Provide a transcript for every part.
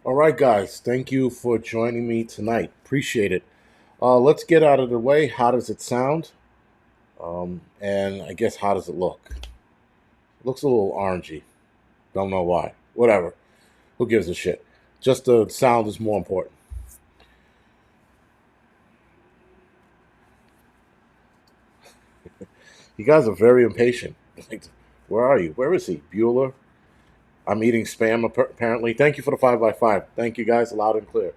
All right, guys. Thank you for joining me tonight. Appreciate it. Let's get out of the way. How does it sound? And I guess how does it look? Looks a little orangey. Don't know why. Whatever. Who gives a shit? Just the sound is more important. You guys are very impatient. Like, where are you? Where is he? Bueller? I'm eating spam apparently. Thank you for the 5x5. Thank you guys, loud and clear.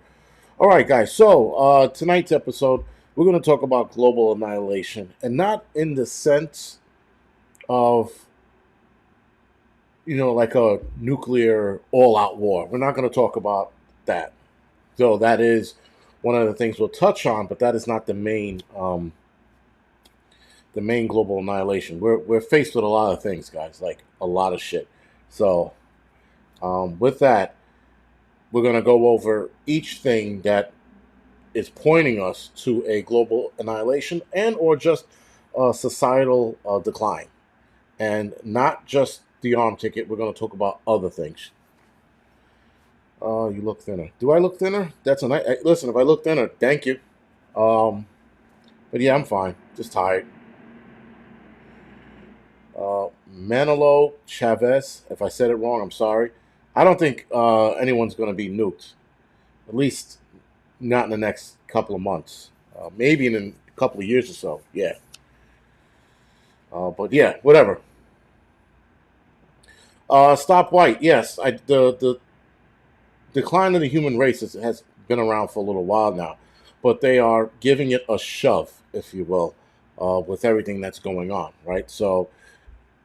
All right, guys. So tonight's episode, we're going to talk about global annihilation, and not in the sense of like a nuclear all-out war. We're not going to talk about that. So that is one of the things we'll touch on, but that is not the main global annihilation. We're faced with a lot of things, guys, like a lot of shit. So with that, we're going to go over each thing that is pointing us to a global annihilation and or just a societal decline, and not just the arm ticket. We're going to talk about other things. You look thinner. Do I look thinner? That's a nice. Listen, if I look thinner, thank you. Um, but yeah, I'm fine. Just tired. Manolo Chavez. If I said it wrong, I'm sorry. I don't think anyone's going to be nuked. At least not in the next couple of months. Maybe in a couple of years or so. Yeah. But yeah, whatever. Stop White. Yes, the decline of the human race has been around for a little while now, but they are giving it a shove, if you will, with everything that's going on. Right. So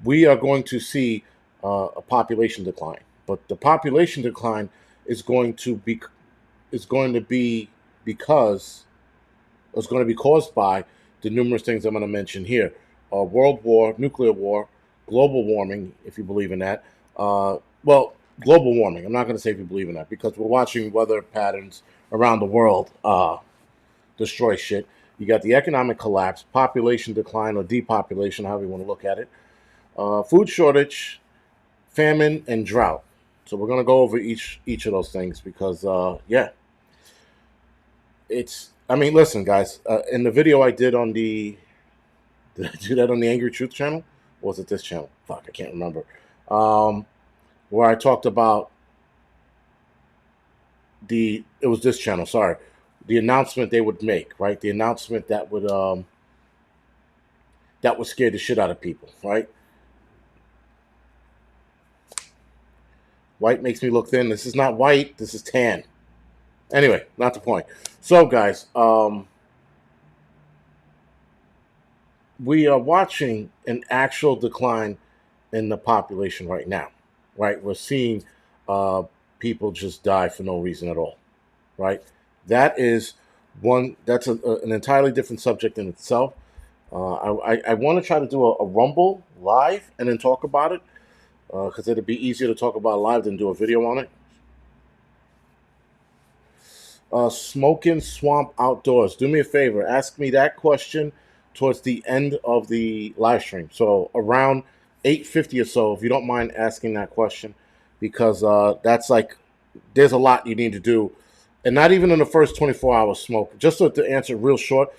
we are going to see a population decline, but the population decline is going to be because it's going to be caused by the numerous things I'm going to mention here: world war, nuclear war, global warming, if you believe in that. Well, global warming. I'm not going to say if you believe in that because we're watching weather patterns around the world destroy shit. You got the economic collapse, population decline or depopulation, however you want to look at it, food shortage, famine, and drought. So we're going to go over each of those things because, yeah, it's. I mean, listen, guys. In the video I did on the, did I do that on the Angry Truth channel? Or was it this channel? Fuck, I can't remember. Um, where I talked about it was this channel. Sorry, the announcement they would make. Right, the announcement that would scare the shit out of people. Right. White makes me look thin. This is not white. This is tan. Anyway, not the point. So, guys, we are watching an actual decline in the population right now. Right, we're seeing people just die for no reason at all. Right, that is one. That's an entirely different subject in itself. I want to try to do a Rumble live and then talk about it because it'd be easier to talk about live than do a video on it. Smoking Swamp Outdoors. Do me a favor. Ask me that question towards the end of the live stream. So around 8:50 or so, if you don't mind asking that question, because that's like there's a lot you need to do, and not even in the first 24 hours. Smoke. Just to answer real short,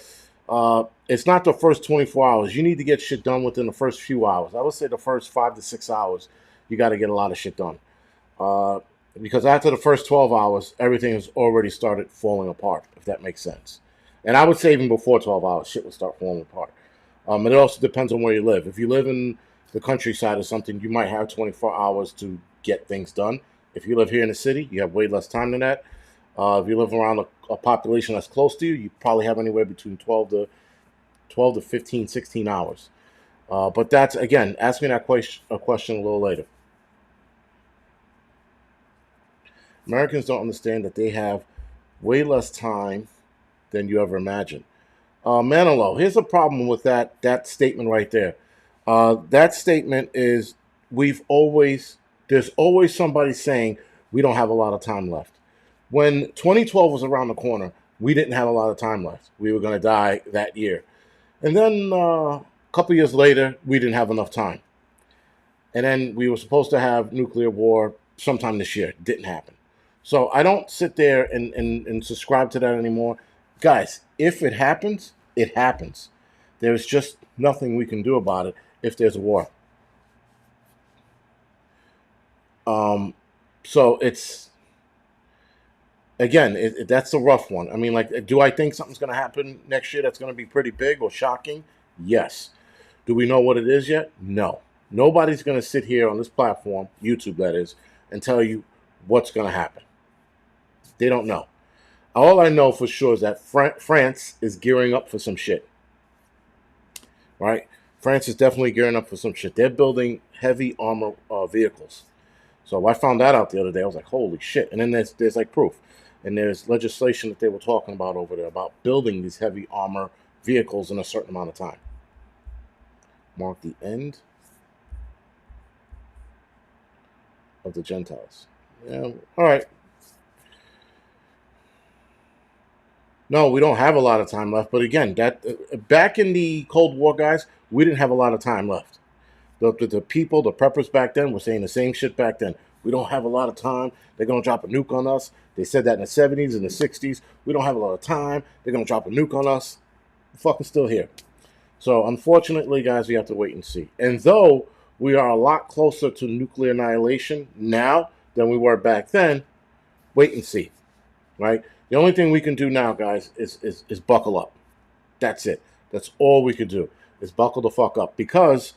it's not the first 24 hours. You need to get shit done within the first few hours. I would say the first 5 to 6 hours, you got to get a lot of shit done. Uh, because after the first 12 hours, everything has already started falling apart, if that makes sense. And I would say even before 12 hours, shit would start falling apart. And it also depends on where you live. If you live in the countryside or something, you might have 24 hours to get things done. If you live here in the city, you have way less time than that. If you live around a population that's close to you, you probably have anywhere between 12 to 15, 16 hours. But that's, again, ask me that question a little later. Americans don't understand that they have way less time than you ever imagined. Manilow, here's a problem with that statement right there. That statement is we've always there's always somebody saying we don't have a lot of time left. When 2012 was around the corner, we didn't have a lot of time left. We were going to die that year, and then a couple years later, we didn't have enough time, and then we were supposed to have nuclear war sometime this year. Didn't happen. So I don't sit there and subscribe to that anymore. Guys, if it happens, it happens. There's just nothing we can do about it if there's a war. So it's, again, that's a rough one. I mean, like, do I think something's going to happen next year that's going to be pretty big or shocking? Yes. Do we know what it is yet? No. Nobody's going to sit here on this platform, YouTube that is, and tell you what's going to happen. They don't know. All I know for sure is that France is gearing up for some shit. Right? France is definitely gearing up for some shit. They're building heavy armor vehicles. So I found that out the other day. I was like, holy shit. And then there's like proof. And there's legislation that they were talking about over there about building these heavy armor vehicles in a certain amount of time. Mark the end of the Gentiles. Yeah, all right. No, we don't have a lot of time left. But again, that back in the Cold War, guys, we didn't have a lot of time left. The people, the preppers back then were saying the same shit back then. We don't have a lot of time. They're going to drop a nuke on us. They said that in the 70s and the 60s. We don't have a lot of time. They're going to drop a nuke on us. We're fucking still here. So, unfortunately, guys, we have to wait and see. And though we are a lot closer to nuclear annihilation now than we were back then, wait and see, right? The only thing we can do now, guys, is buckle up. That's it. That's all we can do is buckle the fuck up, because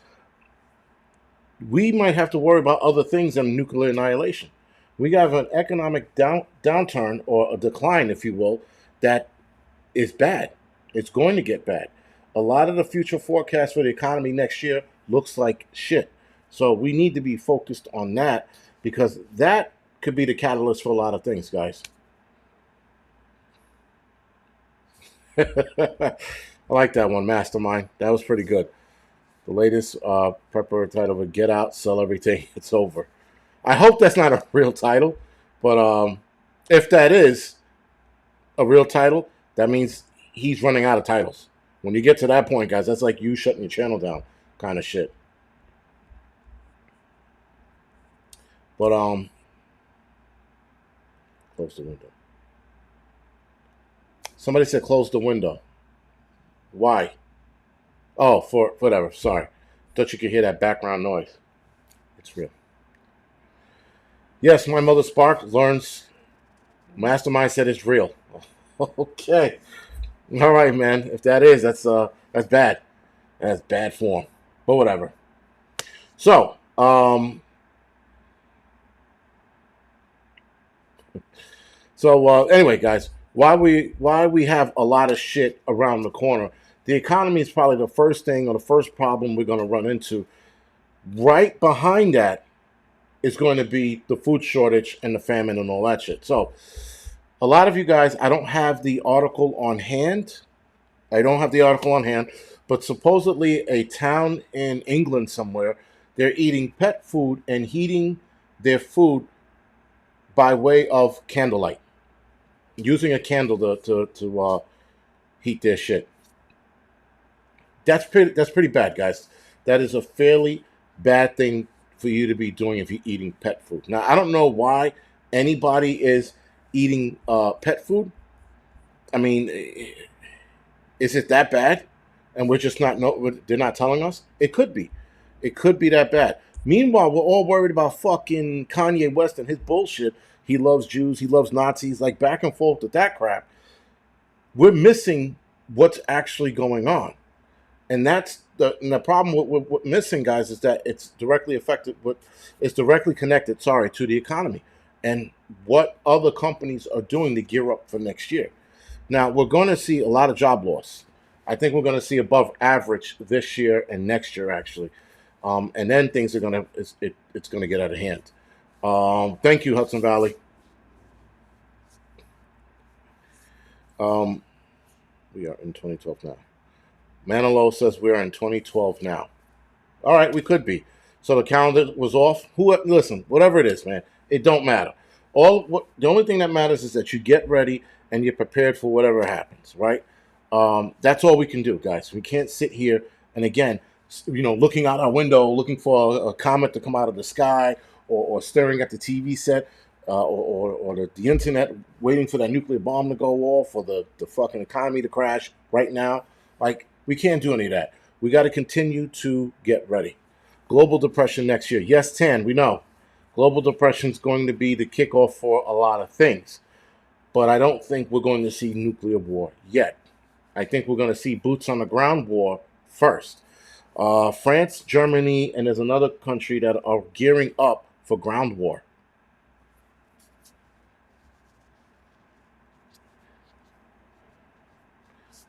we might have to worry about other things than nuclear annihilation. We have an economic downturn, or a decline, if you will, that is bad. It's going to get bad. A lot of the future forecast for the economy next year looks like shit. So we need to be focused on that, because that could be the catalyst for a lot of things, guys. I like that one, Mastermind. That was pretty good. The latest prepper title would Get Out, Sell Everything, It's Over. I hope that's not a real title, but if that is a real title, that means he's running out of titles. When you get to that point, guys, that's like you shutting your channel down kind of shit. But close the window. Somebody said close the window. Why? Oh, for whatever. Sorry. Thought you could hear that background noise. It's real. Yes, my mother Spark learns. Mastermind said it's real. Okay. All right, man. If that is, that's bad. That's bad form. But whatever. So, anyway, guys, why we have a lot of shit around the corner. The economy is probably the first thing or the first problem we're going to run into. Right behind that is going to be the food shortage and the famine and all that shit. So, a lot of you guys, I don't have the article on hand. But supposedly a town in England somewhere, they're eating pet food and heating their food by way of candlelight, using a candle to heat their shit. That's pretty bad, guys. That is a fairly bad thing for you to be doing if you're eating pet food. Now, I don't know why anybody is eating pet food. I mean, is it that bad? And we're just not they're not telling us? It could be. It could be that bad. Meanwhile, we're all worried about fucking Kanye West and his bullshit. He loves Jews. He loves Nazis. Like, back and forth with that crap. We're missing what's actually going on. And that's the problem with missing, guys, is that it's directly connected, to the economy and what other companies are doing to gear up for next year. Now, we're going to see a lot of job loss. I think we're going to see above average this year and next year, actually. And then things are going to, it's going to get out of hand. Thank you, Hudson Valley. We are in 2012 now. Manilow says we are in 2012 now. All right, we could be. So the calendar was off. Listen, whatever it is, man, it don't matter. The only thing that matters is that you get ready and you're prepared for whatever happens, right? That's all we can do, guys. We can't sit here and, again, looking out our window, looking for a comet to come out of the sky, or staring at the TV set. or the internet waiting for that nuclear bomb to go off, or the fucking economy to crash right now. Like, we can't do any of that. We got to continue to get ready. Global depression next year. Yes, Tan, we know. Global depression is going to be the kickoff for a lot of things. But I don't think we're going to see nuclear war yet. I think we're going to see boots on the ground war first. France, Germany, and there's another country that are gearing up for ground war.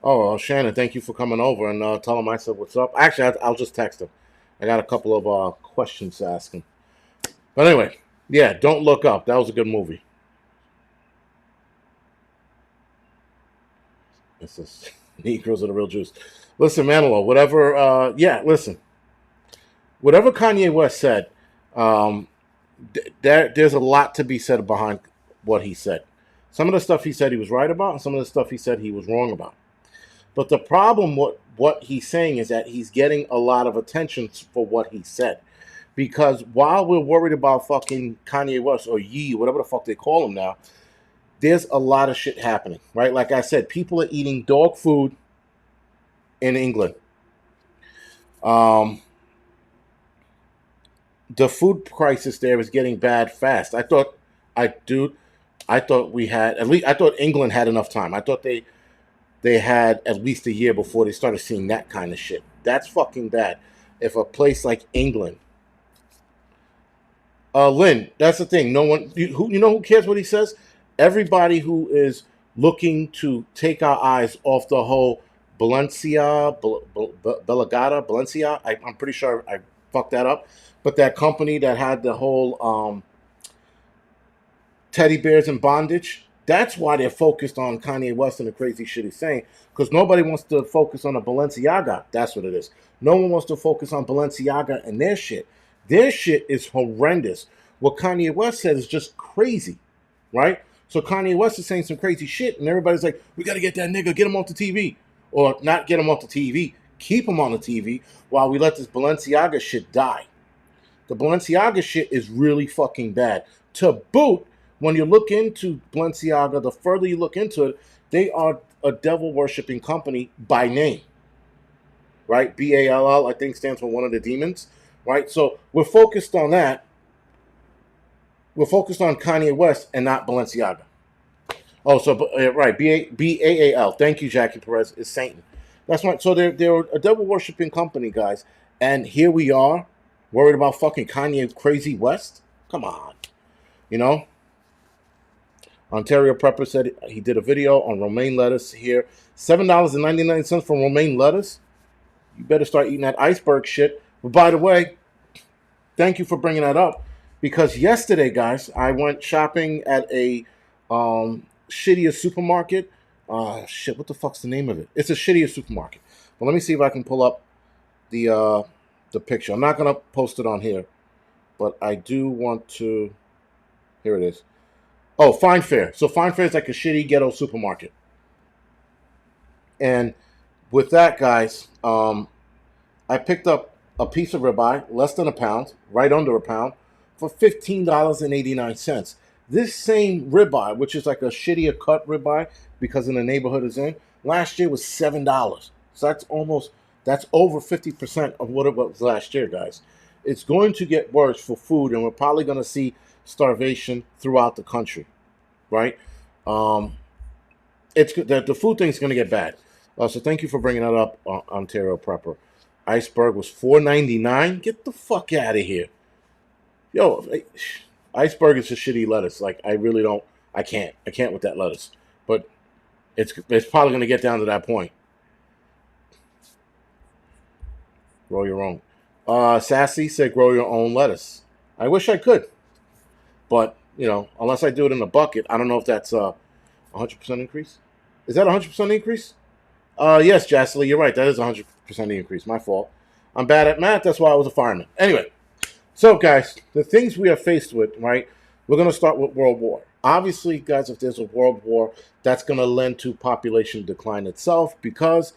Oh, Shannon, thank you for coming over and telling him I said what's up. Actually, I'll just text him. I got a couple of questions to ask him. But anyway, yeah, Don't Look Up. That was a good movie. This is Negroes are the real Jews. Listen, Manilow, whatever. Listen. Whatever Kanye West said, um, there's a lot to be said behind what he said. Some of the stuff he said he was right about, and some of the stuff he said he was wrong about. But the problem, what he's saying is that he's getting a lot of attention for what he said. Because while we're worried about fucking Kanye West or Yee, whatever the fuck they call him now, there's a lot of shit happening, right? Like I said, people are eating dog food in England. Um, the food crisis there is getting bad fast. I thought we had at least. I thought England had enough time. I thought they had at least a year before they started seeing that kind of shit. That's fucking bad. If a place like England, Lynn, that's the thing. No one, who cares what he says? Everybody who is looking to take our eyes off the whole Balenciaga. I'm pretty sure I fucked that up, but that company that had the whole teddy bears in bondage. That's why they're focused on Kanye West and the crazy shit he's saying. Because nobody wants to focus on a Balenciaga. That's what it is. No one wants to focus on Balenciaga and their shit. Their shit is horrendous. What Kanye West said is just crazy, right? So Kanye West is saying some crazy shit, and everybody's like, we got to get that nigga, get him off the TV. Or not get him off the TV, keep him on the TV while we let this Balenciaga shit die. The Balenciaga shit is really fucking bad. To boot, when you look into Balenciaga, the further you look into it, they are a devil worshipping company by name, right? BALL, I think, stands for one of the demons, right? So we're focused on that. We're focused on Kanye West and not Balenciaga. Oh, so right, BAAL. Thank you, Jackie Perez. Is Satan. That's right. So they're a devil worshipping company, guys, and here we are, worried about fucking Kanye Crazy West. Come on, you know. Ontario Prepper said he did a video on romaine lettuce here. $7.99 for romaine lettuce. You better start eating that iceberg shit. But by the way, thank you for bringing that up. Because yesterday, guys, I went shopping at a shittier supermarket. Shit, what the fuck's the name of it? It's a shittier supermarket. But let me see if I can pull up the picture. I'm not going to post it on here. But I do want to... Here it is. Oh, Fine Fare. So Fine Fare is like a shitty ghetto supermarket. And with that, guys, I picked up a piece of ribeye, less than a pound, right under a pound, for $15.89. This same ribeye, which is like a shittier cut ribeye because in the neighborhood it's in, last year was $7. So that's over 50% of what it was last year, guys. It's going to get worse for food, and we're probably going to see starvation throughout the country, right? It's the food thing is going to get bad. So thank you for bringing that up, Ontario Prepper. Iceberg was $4.99. Get the fuck out of here, yo. Iceberg is a shitty lettuce. Like I can't with that lettuce. But it's probably going to get down to that point. Grow your own. Sassy said, grow your own lettuce. I wish I could. But, unless I do it in a bucket, I don't know if that's a 100% increase. Is that a 100% increase? Yes, Jasley, you're right. That is a 100% increase. My fault. I'm bad at math. That's why I was a fireman. Anyway, so, guys, the things we are faced with, right, we're going to start with World War. Obviously, guys, if there's a World War, that's going to lend to population decline itself because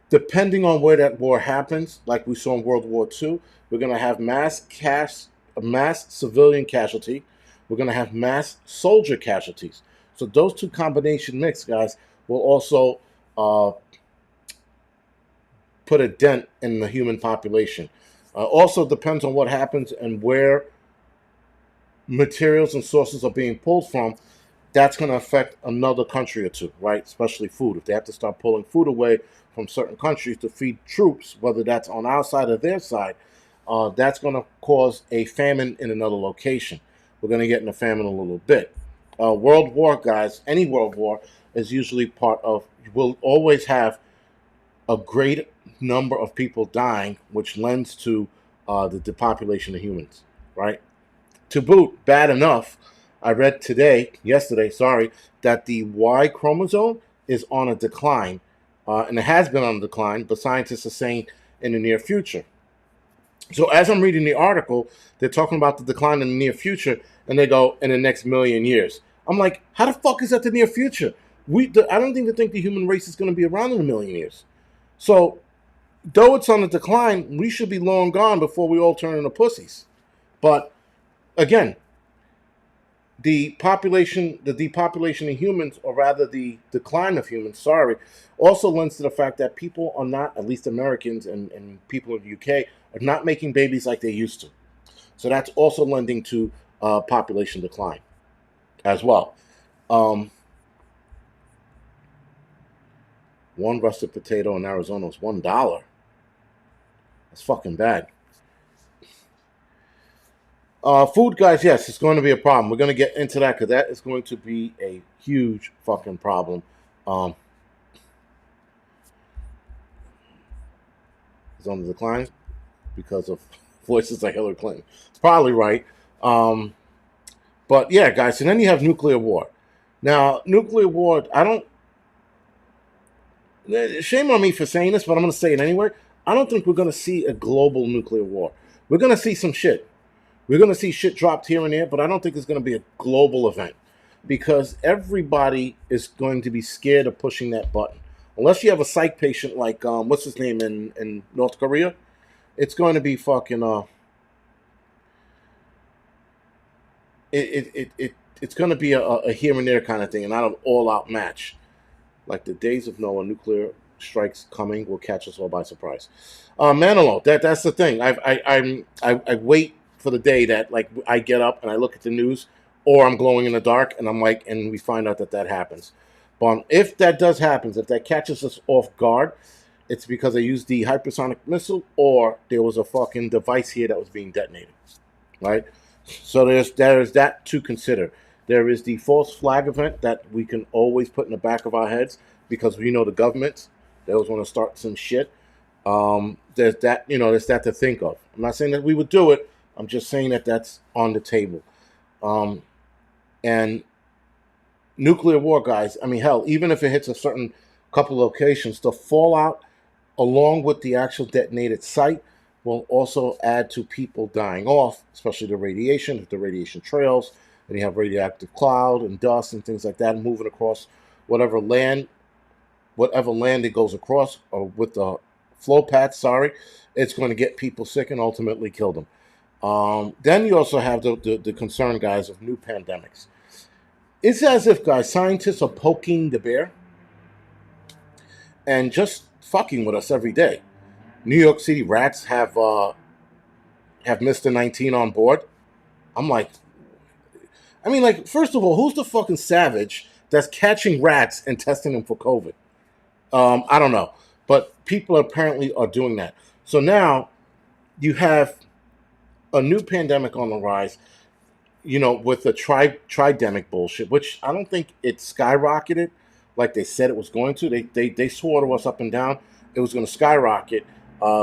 depending on where that war happens, like we saw in World War II, we're going to have mass civilian casualty. we're going to have mass soldier casualties. So those two combination mix, guys, will also put a dent in the human population. Also depends on what happens and where materials and sources are being pulled from. That's going to affect another country or two, right? Especially food. If they have to start pulling food away from certain countries to feed troops, whether that's on our side or their side, that's going to cause a famine in another location. We're going to get in a famine a little bit. World war, guys, any world war is usually part of, will always have a great number of people dying, which lends to the depopulation of humans, right? To boot, bad enough, I read yesterday, that the Y chromosome is on a decline, and it has been on a decline, but scientists are saying in the near future. So as I'm reading the article, they're talking about the decline in the near future, and they go, in the next million years. I'm like, how the fuck is that the near future? I don't think the human race is going to be around in a million years. So, though it's on a decline, we should be long gone before we all turn into pussies. But again, the depopulation of humans, or rather the decline of humans, also lends to the fact that people are not, at least Americans and people in the UK, are not making babies like they used to. So that's also lending to population decline as well. One russet potato in Arizona is $1. That's fucking bad. Food, guys, yes, it's going to be a problem. We're going to get into that because that is going to be a huge fucking problem. It's on the decline because of voices like Hillary Clinton. It's probably right. But yeah, guys, and then you have nuclear war. Now, nuclear war, shame on me for saying this, but I'm going to say it anyway. I don't think we're going to see a global nuclear war. We're going to see some shit. We're going to see shit dropped here and there, but I don't think it's going to be a global event because everybody is going to be scared of pushing that button. Unless you have a psych patient like, what's his name in North Korea, it's going to be fucking, it's going to be a here and there kind of thing and not an all-out match. Like the days of Noah, nuclear strikes coming will catch us all by surprise. Manilow, that's the thing. I wait for the day that like I get up and I look at the news, or I'm glowing in the dark, and I'm like, and we find out that happens. But if that does happen, if that catches us off guard, it's because they used the hypersonic missile, or there was a fucking device here that was being detonated, right? So there's that to consider. There is the false flag event that we can always put in the back of our heads because we know the government, they always want to start some shit. There's that, there's that to think of. I'm not saying that we would do it. I'm just saying that that's on the table. And nuclear war, guys, I mean, hell, even if it hits a certain couple locations, the fallout along with the actual detonated site will also add to people dying off, especially the radiation, if the radiation trails. And you have radioactive cloud and dust and things like that moving across whatever land it goes across, or with the flow path, it's going to get people sick and ultimately kill them. Then you also have the concern, guys, of new pandemics. It's as if, guys, scientists are poking the bear and just fucking with us every day. New York City rats have Mr. 19 on board. I'm like, first of all, who's the fucking savage that's catching rats and testing them for COVID? I don't know. But people apparently are doing that. So now you have a new pandemic on the rise, with the tridemic bullshit, which I don't think it skyrocketed like they said it was going to. They swore to us up and down it was going to skyrocket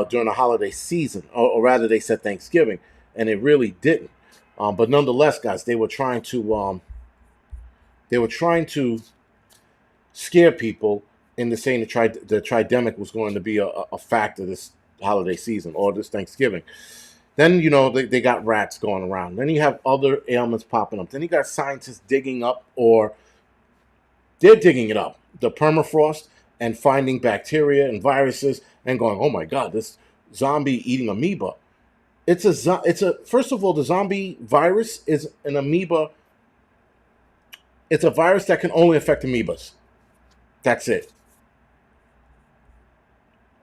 during the holiday season, or rather they said Thanksgiving, and it really didn't. But nonetheless, guys, they were trying to scare people into saying the tridemic was going to be a factor this holiday season or this Thanksgiving. Then, they got rats going around. Then you have other ailments popping up. Then you got scientists digging up, or they're digging it up, the permafrost, and finding bacteria and viruses and going, oh my God, this zombie eating amoeba. First of all, the zombie virus is an amoeba. It's a virus that can only affect amoebas. That's it.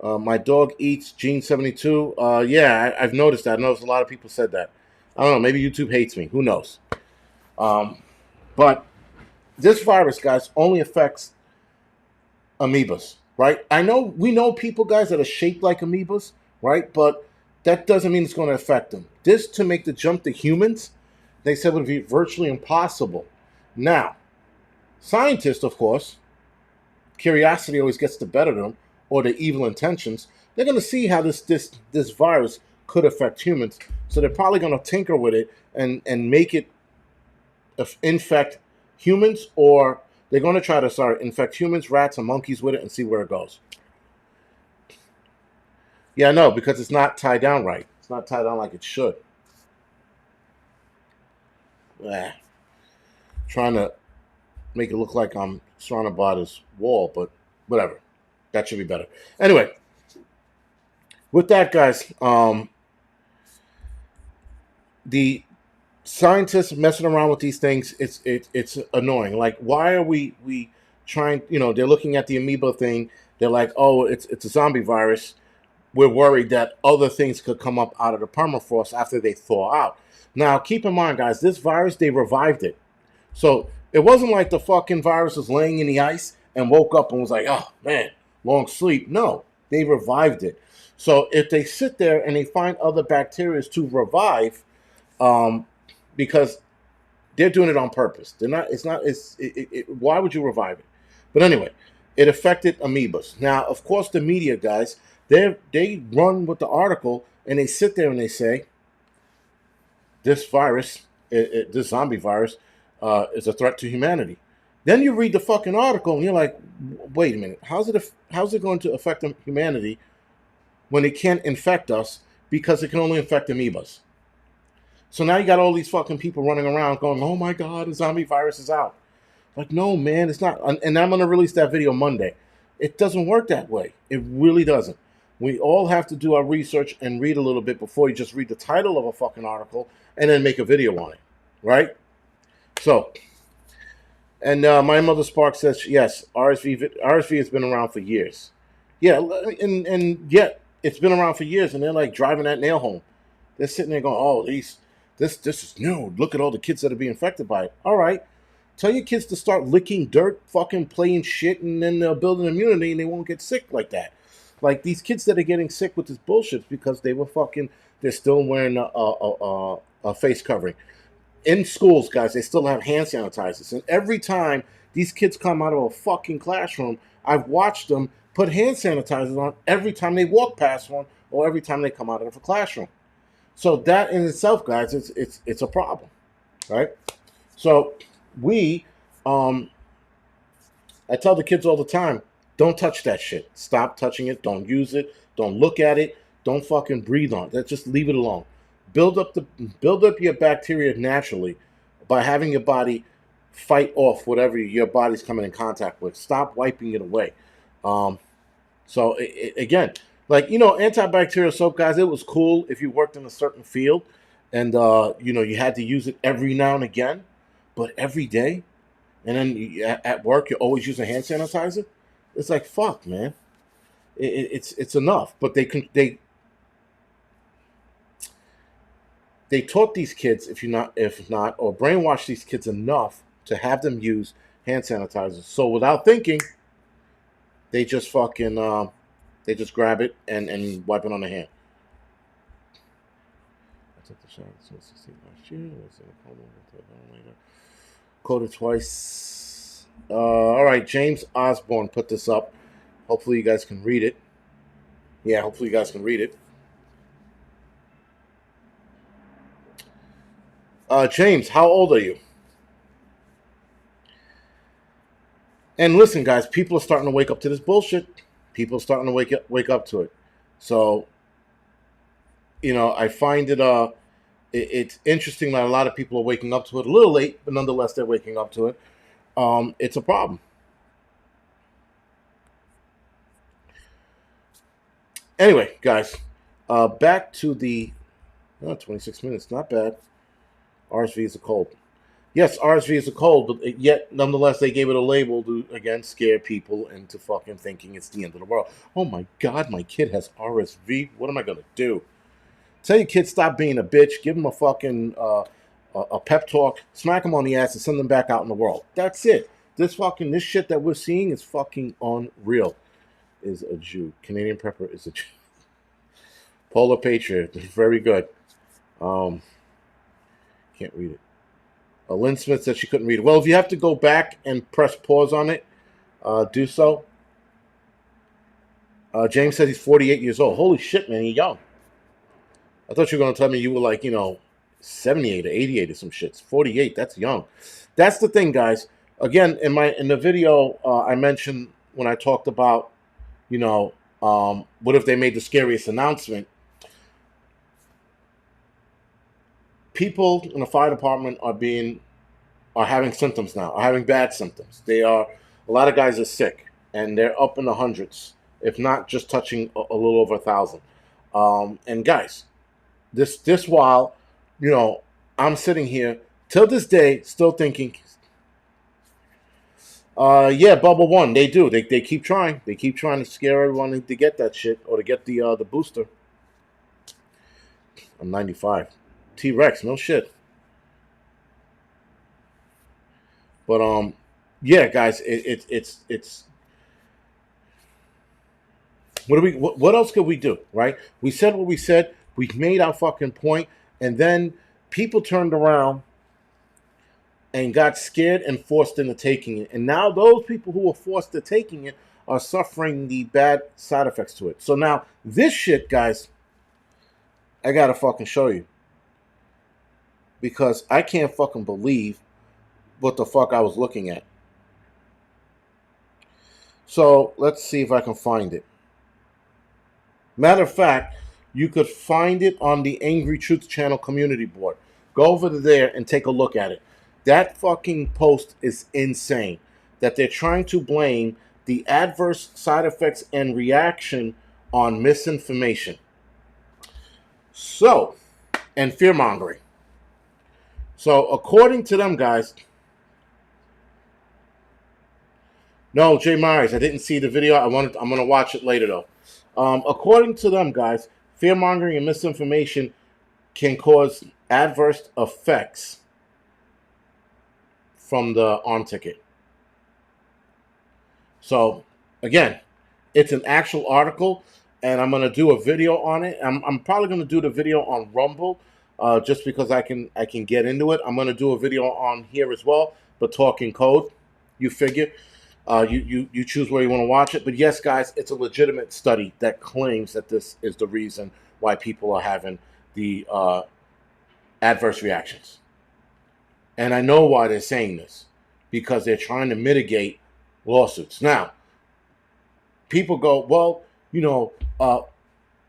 My dog eats Gene 72. Yeah, I've noticed that. I noticed a lot of people said that. I don't know. Maybe YouTube hates me. Who knows? But this virus, guys, only affects amoebas, right? I know we know people, guys, that are shaped like amoebas, right? But that doesn't mean it's going to affect them. This to make the jump to humans, they said would be virtually impossible. Now, scientists, of course, curiosity always gets the better of them, or the evil intentions. They're going to see how this virus could affect humans. So they're probably going to tinker with it and make it infect humans, or they're going to try to infect humans, rats, and monkeys with it and see where it goes. Yeah, I know, because it's not tied down right. It's not tied down like it should. Trying to make it look like I'm surrounded by this wall, but whatever. That should be better. Anyway, with that, guys, the scientists messing around with these things, it's annoying. Like, why are we trying? They're looking at the amoeba thing. They're like, oh, it's a zombie virus. We're worried that other things could come up out of the permafrost after they thaw out. Now, keep in mind, guys, this virus, they revived it. So it wasn't like the fucking virus was laying in the ice and woke up and was like, oh, man, long sleep. No, they revived it. So if they sit there and they find other bacteria to revive, because they're doing it on purpose. They're not. It's not. Why would you revive it? But anyway, it affected amoebas. Now, of course, the media guys, they run with the article and they sit there and they say this virus, this zombie virus, is a threat to humanity. Then you read the fucking article and you're like, wait a minute, how's it going to affect humanity when it can't infect us because it can only infect amoebas? So now you got all these fucking people running around going, oh my God, the zombie virus is out. Like, no, man, it's not. And I'm going to release that video Monday. It doesn't work that way. It really doesn't. We all have to do our research and read a little bit before you just read the title of a fucking article and then make a video on it. Right? So, and my mother Spark says, yes, RSV has been around for years. Yeah, and yet it's been around for years, and they're like driving that nail home. They're sitting there going, oh, this is new. Look at all the kids that are being infected by it. All right. Tell your kids to start licking dirt, fucking playing shit, and then they'll build an immunity and they won't get sick like that. Like these kids that are getting sick with this bullshit because they're still wearing a face covering. In schools, guys, they still have hand sanitizers. And every time these kids come out of a fucking classroom, I've watched them put hand sanitizers on every time they walk past one or every time they come out of a classroom. So that in itself, guys, it's a problem, right? So we, I tell the kids all the time, don't touch that shit. Stop touching it. Don't use it. Don't look at it. Don't fucking breathe on it. Just leave it alone. Build up your bacteria naturally by having your body fight off whatever your body's coming in contact with. Stop wiping it away. So again, like, antibacterial soap, guys, it was cool if you worked in a certain field and you had to use it every now and again, but every day, and then at work you're always using hand sanitizer. It's like, fuck, man. It's enough. But they taught these kids, if not, or brainwashed these kids enough to have them use hand sanitizers. So without thinking, they just fucking they just grab it and wipe it on the hand. I took the shot since 16 last year. Was in a coma later. Quoted twice. All right, James Osborne put this up. Hopefully you guys can read it. Yeah, hopefully you guys can read it. James, how old are you? And listen, guys, people are starting to wake up to this bullshit. People are starting to wake up to it. So, I find it's interesting that a lot of people are waking up to it a little late, but nonetheless, they're waking up to it. It's a problem. Anyway, guys, back to the Oh, 26 minutes, not bad. RSV is a cold. Yes, RSV is a cold, but yet nonetheless they gave it a label to again scare people into fucking thinking it's the end of the world. Oh my god, my kid has RSV. What am I gonna do? Tell your kid stop being a bitch. Give him a fucking a pep talk. Smack him on the ass and send him back out in the world. That's it. This shit that we're seeing is fucking unreal. Is a Jew. Canadian Prepper is a Jew. Polar Patriot. Very good. Can't read it. Lynn Smith said she couldn't read it. Well, if you have to go back and press pause on it, do so. James said he's 48 years old. Holy shit, man, he's young. I thought you were going to tell me you were like, 78 or 88 or some shit. 48, that's young. That's the thing, guys. Again, in the video I mentioned when I talked about, what if they made the scariest announcement? People in the fire department are having symptoms now, are having bad symptoms. A lot of guys are sick, and they're up in the hundreds, if not just touching a little over 1,000. And guys, this while, I'm sitting here till this day still thinking, yeah, bubble one, they do. They keep trying. They keep trying to scare everyone to get that shit or to get the booster. I'm 95. T-Rex, no shit. But yeah, guys, it's what else could we do, right? We said what we said. We made our fucking point, and then people turned around and got scared and forced into taking it. And now those people who were forced to taking it are suffering the bad side effects to it. So now this shit, guys, I gotta fucking show you. Because I can't fucking believe what the fuck I was looking at. So let's see if I can find it. Matter of fact, you could find it on the Angry Truth Channel community board. Go over there and take a look at it. That fucking post is insane. That they're trying to blame the adverse side effects and reaction on misinformation. So, and fear-mongering. So, according to them, guys... No, Jay Myers, I didn't see the video. I'm going to watch it later, though. According to them, guys, fear-mongering and misinformation can cause adverse effects from the arm ticket. So, again, it's an actual article, and I'm going to do a video on it. I'm probably going to do the video on Rumble, just because I can get into it. I'm going to do a video on here as well, but talking code. You figure. You choose where you want to watch it. But yes, guys, it's a legitimate study that claims that this is the reason why people are having the adverse reactions. And I know why they're saying this. Because they're trying to mitigate lawsuits. Now, people go, well,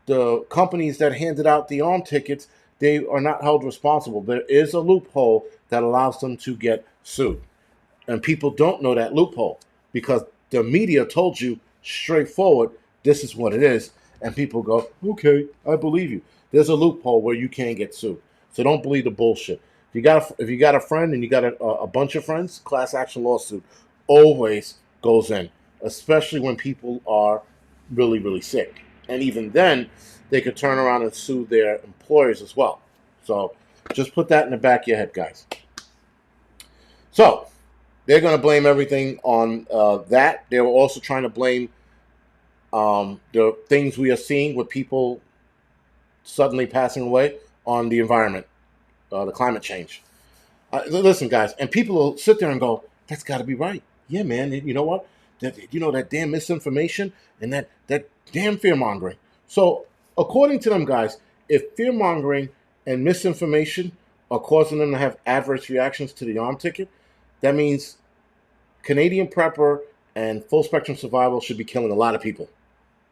the companies that handed out the arm tickets, they are not held responsible. There is a loophole that allows them to get sued. And people don't know that loophole because the media told you straightforward, this is what it is. And people go, okay, I believe you. There's a loophole where you can't get sued. So don't believe the bullshit. If you got a friend and you got a bunch of friends, class action lawsuit always goes in, especially when people are really, really sick. And even then, they could turn around and sue their employers as well. So just put that in the back of your head, guys. So they're going to blame everything on that. They were also trying to blame the things we are seeing with people suddenly passing away on the environment, the climate change. Listen, guys, and people will sit there and go, that's got to be right. Yeah, man, you know what? That damn misinformation and that damn fear-mongering. So, according to them, guys, if fear-mongering and misinformation are causing them to have adverse reactions to the arm ticket, that means Canadian Prepper and Full Spectrum Survival should be killing a lot of people.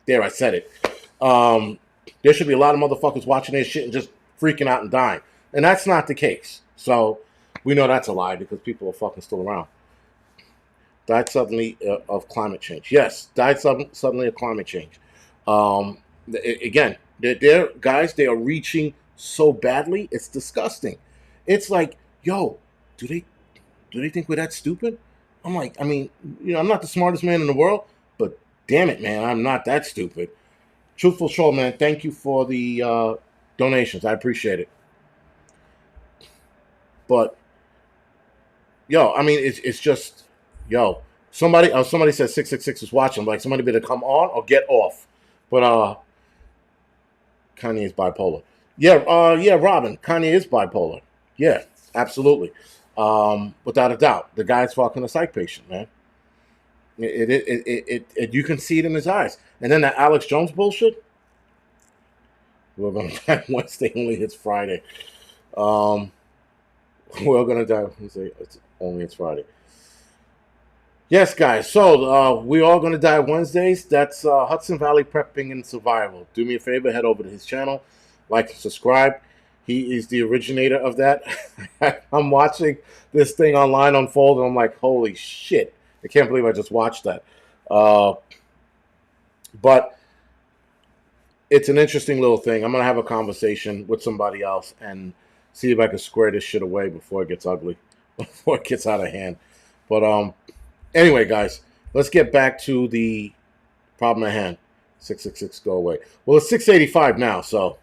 There, I said it. There should be a lot of motherfuckers watching this shit and just freaking out and dying. And that's not the case. So, we know that's a lie because people are fucking still around. Died suddenly of climate change. Yes, died suddenly of climate change. Again, they're guys, they are reaching so badly, it's disgusting. It's like, yo, do they think we're that stupid? I'm like, I mean, I'm not the smartest man in the world, but damn it, man, I'm not that stupid. Truthful Show, man, thank you for the donations. I appreciate it. But yo, I mean, it's just, yo, somebody said 666 is watching. Like, somebody better come on or get off. But Kanye is bipolar. Yeah, Robin, Kanye is bipolar. Yeah, absolutely. Without a doubt, the guy's fucking a psych patient, man. You can see it in his eyes. And then that Alex Jones bullshit. We're gonna die Wednesday, only hits Friday. Um, we're gonna die. It's Friday. Yes, guys. So we're all gonna die Wednesdays. That's Hudson Valley Prepping and Survival. Do me a favor, head over to his channel, like and subscribe. He is the originator of that. I'm watching this thing online unfold, and I'm like, holy shit! I can't believe I just watched that. But it's an interesting little thing. I'm gonna have a conversation with somebody else and see if I can square this shit away before it gets ugly, before it gets out of hand. But anyway, guys, let's get back to the problem at hand. 666, go away. Well, it's 685 now, so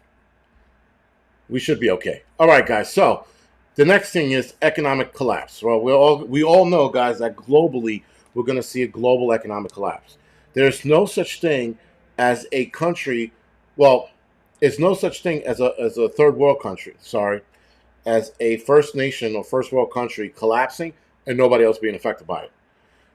we should be okay. All right, guys. So the next thing is economic collapse. Well, we all know, guys, that globally we're going to see a global economic collapse. There's no such thing as a country. Well, there's no such thing as a third world country. Sorry, as a first nation or first world country collapsing and nobody else being affected by it.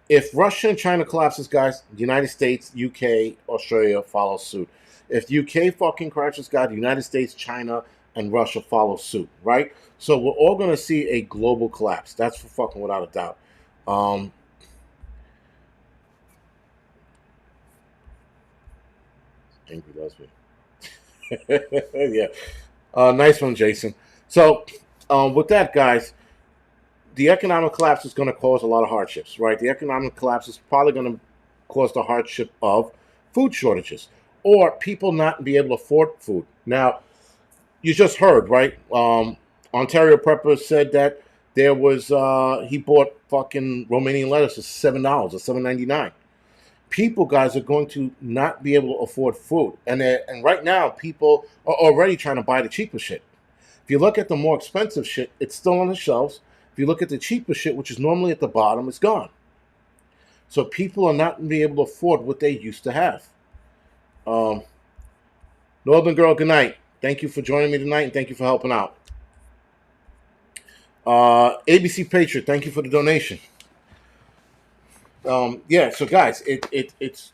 If Russia and China collapses, guys, the United States, UK, Australia follow suit. If the UK fucking crashes, guys, the United States, China, and Russia follow suit, right? So we're all going to see a global collapse. That's for fucking without a doubt. Angry lesbian. Yeah. Nice one, Jason. So with that, guys, the economic collapse is going to cause a lot of hardships, right? The economic collapse is probably going to cause the hardship of food shortages or people not be able to afford food. Now, you just heard, right? Ontario Prepper said that there was he bought fucking Romanian lettuce for $7 or $7.99. People, guys, are going to not be able to afford food, and right now people are already trying to buy the cheaper shit. If you look at the more expensive shit, it's still on the shelves. If you look at the cheaper shit, which is normally at the bottom, it's gone. So people are not going to be able to afford what they used to have. Northern Girl, good night. Thank you for joining me tonight, and thank you for helping out. ABC Patriot, thank you for the donation. Yeah, so guys, it's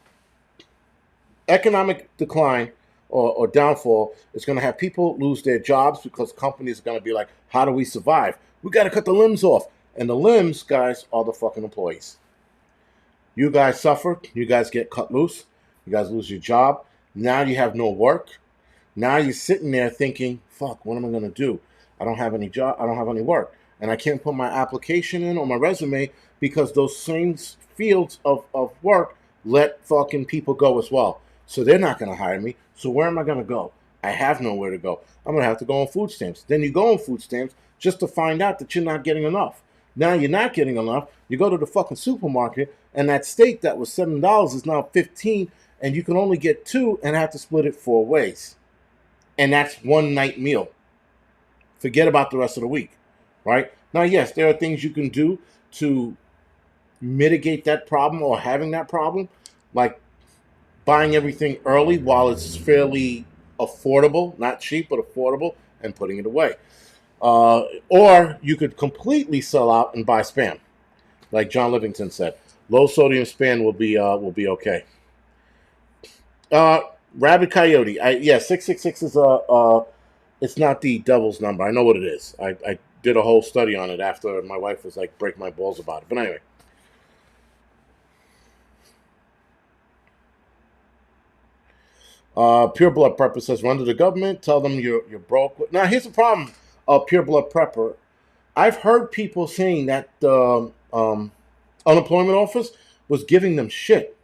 economic decline or downfall is going to have people lose their jobs because companies are going to be like, how do we survive? We got to cut the limbs off. And the limbs, guys, are the fucking employees. You guys suffer. You guys get cut loose. You guys lose your job. Now you have no work. Now you're sitting there thinking, fuck, what am I going to do? I don't have any job. I don't have any work. And I can't put my application in or my resume because those same fields of work let fucking people go as well. So they're not going to hire me. So where am I going to go? I have nowhere to go. I'm going to have to go on food stamps. Then you go on food stamps just to find out that you're not getting enough. Now you're not getting enough. You go to the fucking supermarket, and that steak that was $7 is now $15, and you can only get 2 and have to split it 4 ways. And that's one night meal. Forget about the rest of the week, right? Now, yes, there are things you can do to mitigate that problem or having that problem, like buying everything early while it's fairly affordable, not cheap, but affordable, and putting it away. Or you could completely sell out and buy Spam, like John Livingston said. Low sodium Spam will be okay. Rabbit Coyote, 666 is it's not the devil's number. I know what it is. I did a whole study on it after my wife was like, break my balls about it. But anyway. Pure Blood Prepper says, run to the government, tell them you're broke. Now, here's the problem, Pure Blood Prepper. I've heard people saying that the unemployment office was giving them shit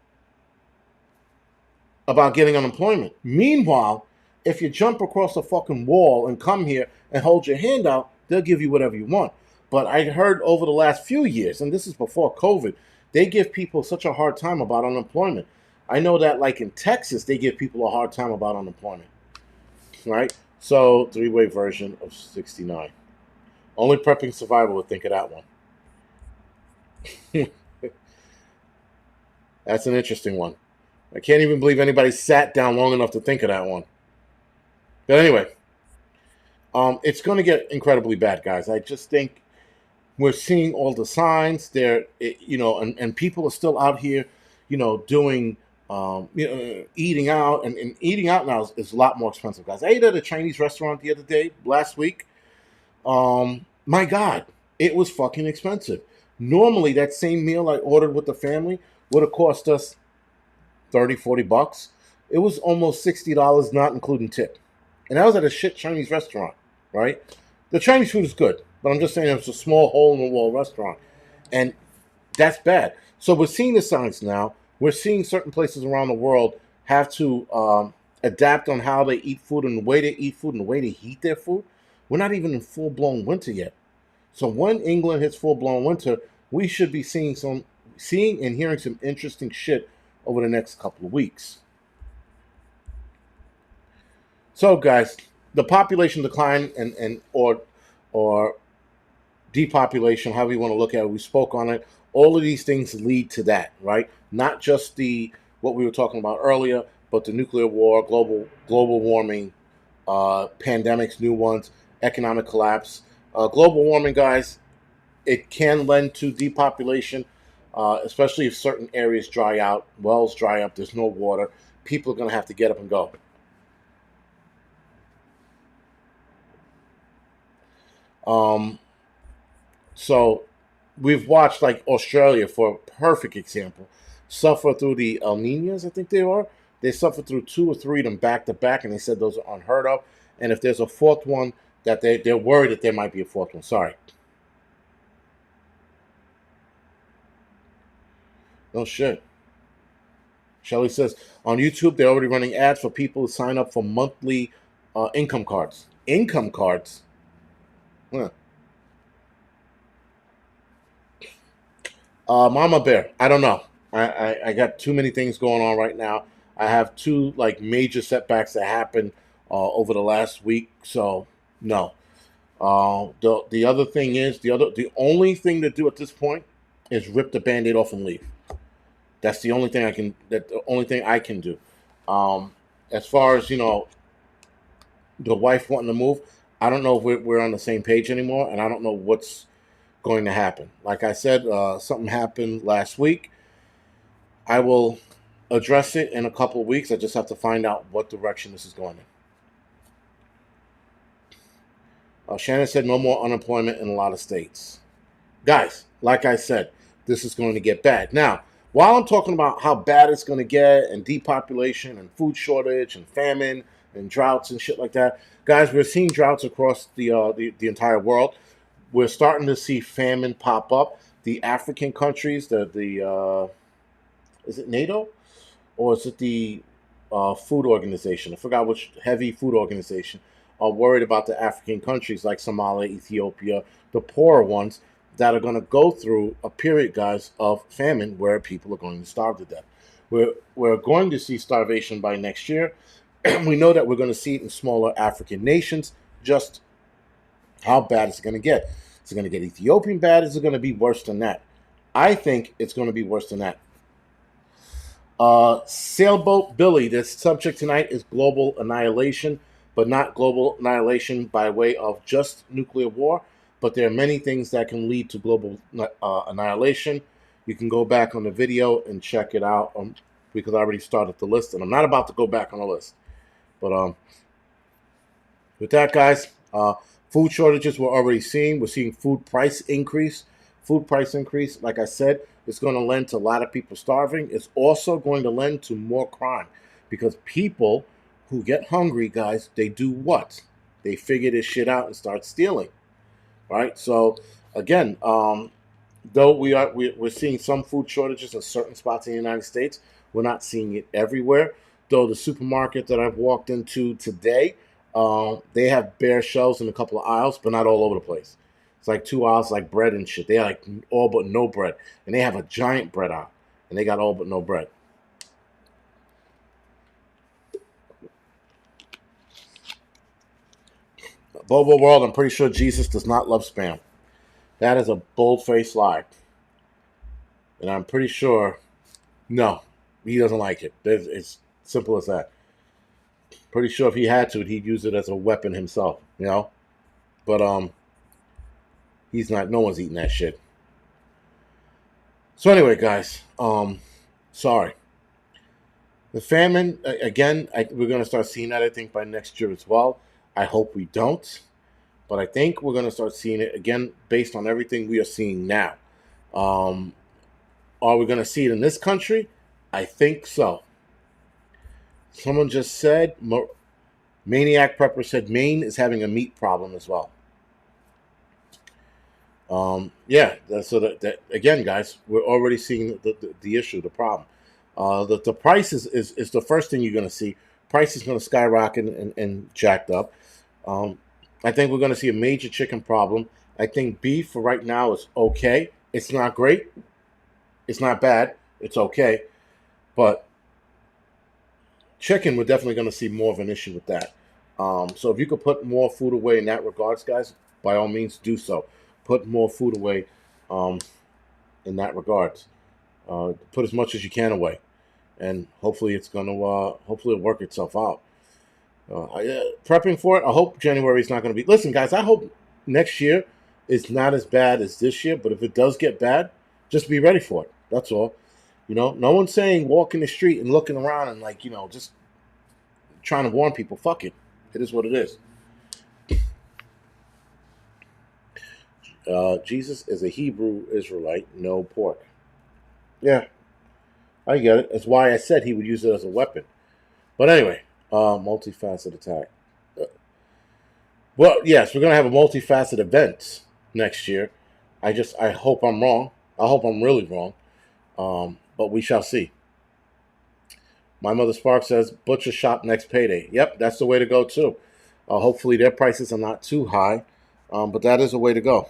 about getting unemployment. Meanwhile, if you jump across a fucking wall and come here and hold your hand out, they'll give you whatever you want. But I heard over the last few years, and this is before COVID, they give people such a hard time about unemployment. I know that, like in Texas, they give people a hard time about unemployment, right? So, three-way version of 69. Only Prepping Survivor would think of that one. That's an interesting one. I can't even believe anybody sat down long enough to think of that one. But anyway, it's going to get incredibly bad, guys. I just think we're seeing all the signs there, and people are still out here, doing, eating out, and eating out now is a lot more expensive, guys. I ate at a Chinese restaurant the other day, last week. My God, it was fucking expensive. Normally, that same meal I ordered with the family would have cost us 30, 40 bucks. It was almost $60, not including tip. And that was at a shit Chinese restaurant, right? The Chinese food is good, but I'm just saying it was a small hole-in-the-wall restaurant. And that's bad. So we're seeing the signs now. We're seeing certain places around the world have to adapt on how they eat food and the way they eat food and the way they heat their food. We're not even in full-blown winter yet. So when England hits full-blown winter, we should be seeing and hearing some interesting shit over the next couple of weeks. So, guys, the population decline or depopulation, however you want to look at it, we spoke on it. All of these things lead to that, right? Not just what we were talking about earlier, but the nuclear war, global warming, pandemics, new ones, economic collapse. Global warming, guys, it can lend to depopulation, especially if certain areas dry out, wells dry up, there's no water. People are going to have to get up and go. So we've watched, like, Australia, for a perfect example, suffer through the El Niños, I think they are. They suffered through 2 or 3 of them back to back, and they said those are unheard of. And if there's a fourth one, that they're worried that there might be a fourth one. Sorry. No shit. Shelly says, on YouTube, they're already running ads for people who sign up for monthly income cards. Income cards? Huh. Mama Bear, I don't know. I got too many things going on right now. I have 2 major setbacks that happened over the last week, so no. The other thing is the only thing to do at this point is rip the Band-Aid off and leave. That's the only thing I can do. As far as the wife wanting to move, I don't know if we're on the same page anymore, and I don't know what's going to happen. Like I said, something happened last week. I will address it in a couple of weeks. I just have to find out what direction this is going in. Shannon said no more unemployment in a lot of states. Guys, like I said, this is going to get bad. Now, while I'm talking about how bad it's going to get and depopulation and food shortage and famine and droughts and shit like that, guys, we're seeing droughts across the entire world. We're starting to see famine pop up. The African countries, is it NATO? Or is it the food organization? I forgot which heavy food organization are worried about the African countries like Somalia, Ethiopia, the poorer ones that are going to go through a period, guys, of famine where people are going to starve to death. We're going to see starvation by next year. We know that we're going to see it in smaller African nations. Just how bad is it going to get? Is it going to get Ethiopian bad? Is it going to be worse than that? I think it's going to be worse than that. Sailboat Billy, the subject tonight is global annihilation, but not global annihilation by way of just nuclear war. But there are many things that can lead to global annihilation. You can go back on the video and check it out because I already started the list, and I'm not about to go back on the list. But with that, guys, food shortages we're already seeing. We're seeing food price increase. Food price increase, like I said, it's going to lend to a lot of people starving. It's also going to lend to more crime because people who get hungry, guys, they do what? They figure this shit out and start stealing. Right? So again, though we're seeing some food shortages in certain spots in the United States, we're not seeing it everywhere. though the supermarket that I've walked into today, they have bare shelves in a couple of aisles, but not all over the place. It's like 2 aisles, like bread and shit. They have like all but no bread, and they have a giant bread aisle, and they got all but no bread. Bobo World, I'm pretty sure Jesus does not love spam. That is a bold-faced lie, and I'm pretty sure no, he doesn't like it. It's simple as that. Pretty sure if he had to, he'd use it as a weapon himself. But he's not. No one's eating that shit. So anyway, guys, sorry. The famine again. We're gonna start seeing that. I think by next year as well. I hope we don't, but I think we're gonna start seeing it again based on everything we are seeing now. Um, are we gonna see it in this country? I think so. Someone just said, Maniac Prepper said Maine is having a meat problem as well. Yeah, so that again, guys, we're already seeing the issue, the problem. The price is the first thing you're going to see. Price is going to skyrocket and jacked up. I think we're going to see a major chicken problem. I think beef for right now is okay. It's not great. It's not bad. It's okay. But chicken, we're definitely going to see more of an issue with that. So if you could put more food away in that regards, guys, by all means do so. Put more food away in that regards. Put as much as you can away, and hopefully it's going to hopefully it'll work itself out. Prepping for it. I hope January is not going to be. Listen, guys, I hope next year is not as bad as this year. But if it does get bad, just be ready for it. That's all. No one's saying walk in the street and looking around and just trying to warn people. Fuck it. It is what it is. Jesus is a Hebrew Israelite, no pork. Yeah, I get it. That's why I said he would use it as a weapon. But anyway, multifaceted attack. Well, yes, we're going to have a multifaceted event next year. I hope I'm wrong. I hope I'm really wrong. But we shall see. My Mother Spark says, butcher shop next payday. Yep, that's the way to go, too. Hopefully their prices are not too high. But that is the way to go.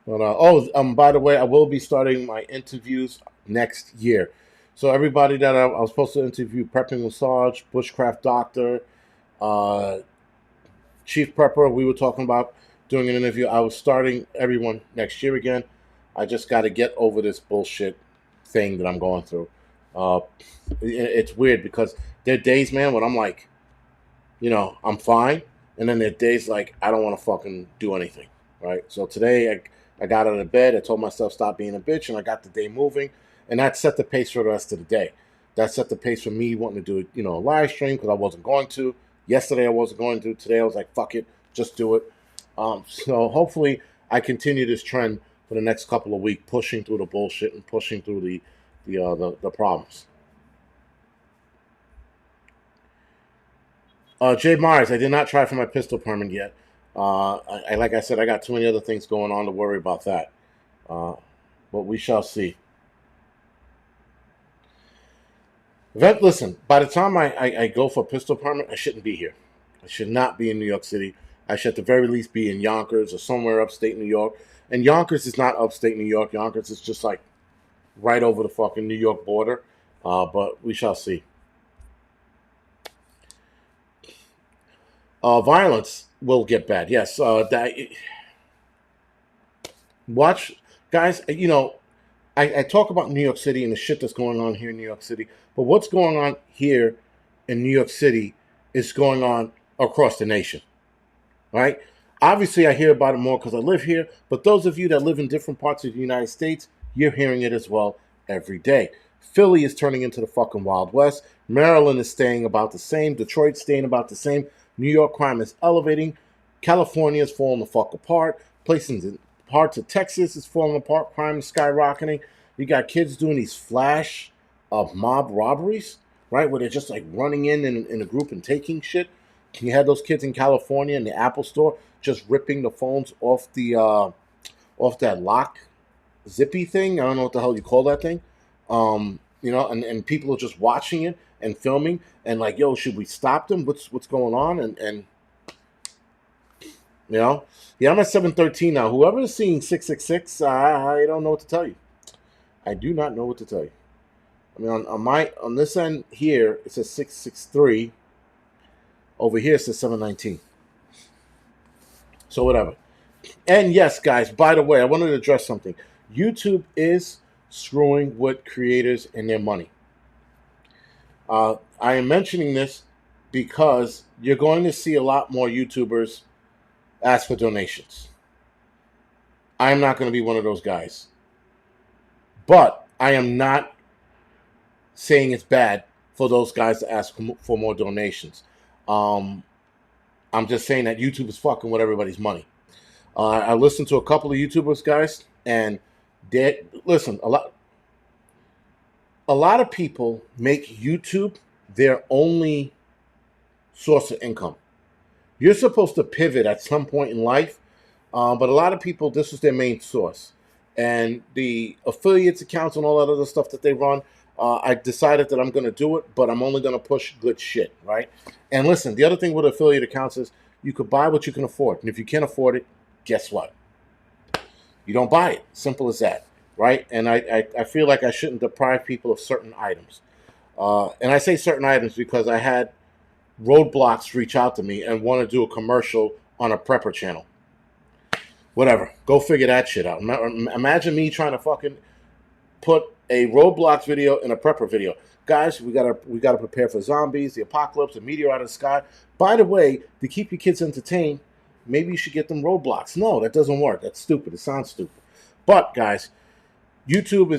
But, by the way, I will be starting my interviews next year. So everybody that I was supposed to interview, Prepping Massage, Bushcraft Doctor, Chief Prepper, we were talking about doing an interview. I was starting everyone next year again. I just got to get over this bullshit thing that I'm going through. It's weird because there are days, man, when I'm like, I'm fine. And then there are days like, I don't want to fucking do anything, right? So today I got out of bed. I told myself stop being a bitch, and I got the day moving. And that set the pace for the rest of the day. That set the pace for me wanting to do, a live stream because I wasn't going to. Yesterday I wasn't going to. Today I was like, fuck it, just do it. So hopefully I continue this trend for the next couple of weeks, pushing through the bullshit and pushing through the problems. Jay Myers, I did not try for my pistol permit yet. Like I said, I got too many other things going on to worry about that. But we shall see. Listen, by the time I go for a pistol permit, I shouldn't be here. I should not be in New York City. I should at the very least be in Yonkers or somewhere upstate New York. And Yonkers is not upstate New York. Yonkers is just like right over the fucking New York border. But we shall see. Violence will get bad. Yes. Watch, guys. I talk about New York City and the shit that's going on here in New York City. But what's going on here in New York City is going on across the nation, right? Obviously, I hear about it more because I live here. But those of you that live in different parts of the United States, you're hearing it as well every day. Philly is turning into the fucking Wild West. Maryland is staying about the same. Detroit's staying about the same. New York crime is elevating. California is falling the fuck apart. Places in parts of Texas is falling apart. Crime is skyrocketing. You got kids doing these flash mob robberies, right? Where they're just like running in a group and taking shit. You had those kids in California in the Apple store just ripping the phones off the off that lock zippy thing. I don't know what the hell you call that thing. You know, and people are just watching it and filming and like, yo, should we stop them? What's going on? And you know, yeah, I'm at 713 now. Whoever is seeing 666, I don't know what to tell you. I do not know what to tell you. I mean, on this end here, it says 663. Over here, it says 719. So whatever. And yes, guys, by the way, I wanted to address something. YouTube is screwing with creators and their money. I am mentioning this because you're going to see a lot more YouTubers ask for donations. I'm not going to be one of those guys. But I am not saying it's bad for those guys to ask for more donations. I'm just saying that YouTube is fucking with everybody's money. I listened to a couple of YouTubers, guys, and they listen. A lot of people make YouTube their only source of income. You're supposed to pivot at some point in life, but a lot of people, this is their main source. And the affiliates accounts and all that other stuff that they run, I decided that I'm going to do it, but I'm only going to push good shit, right? And listen, the other thing with affiliate accounts is you could buy what you can afford. And if you can't afford it, guess what? You don't buy it. Simple as that, right? And I feel like I shouldn't deprive people of certain items. And I say certain items because I had Roadblocks reach out to me and want to do a commercial on a prepper channel. Whatever. Go figure that shit out. Imagine me trying to fucking put a Roblox video in a prepper video. Guys, we gotta prepare for zombies, the apocalypse, a meteor out of the sky. By the way, to keep your kids entertained, maybe you should get them Roblox. No, that doesn't work. That's stupid. It sounds stupid. But guys, YouTube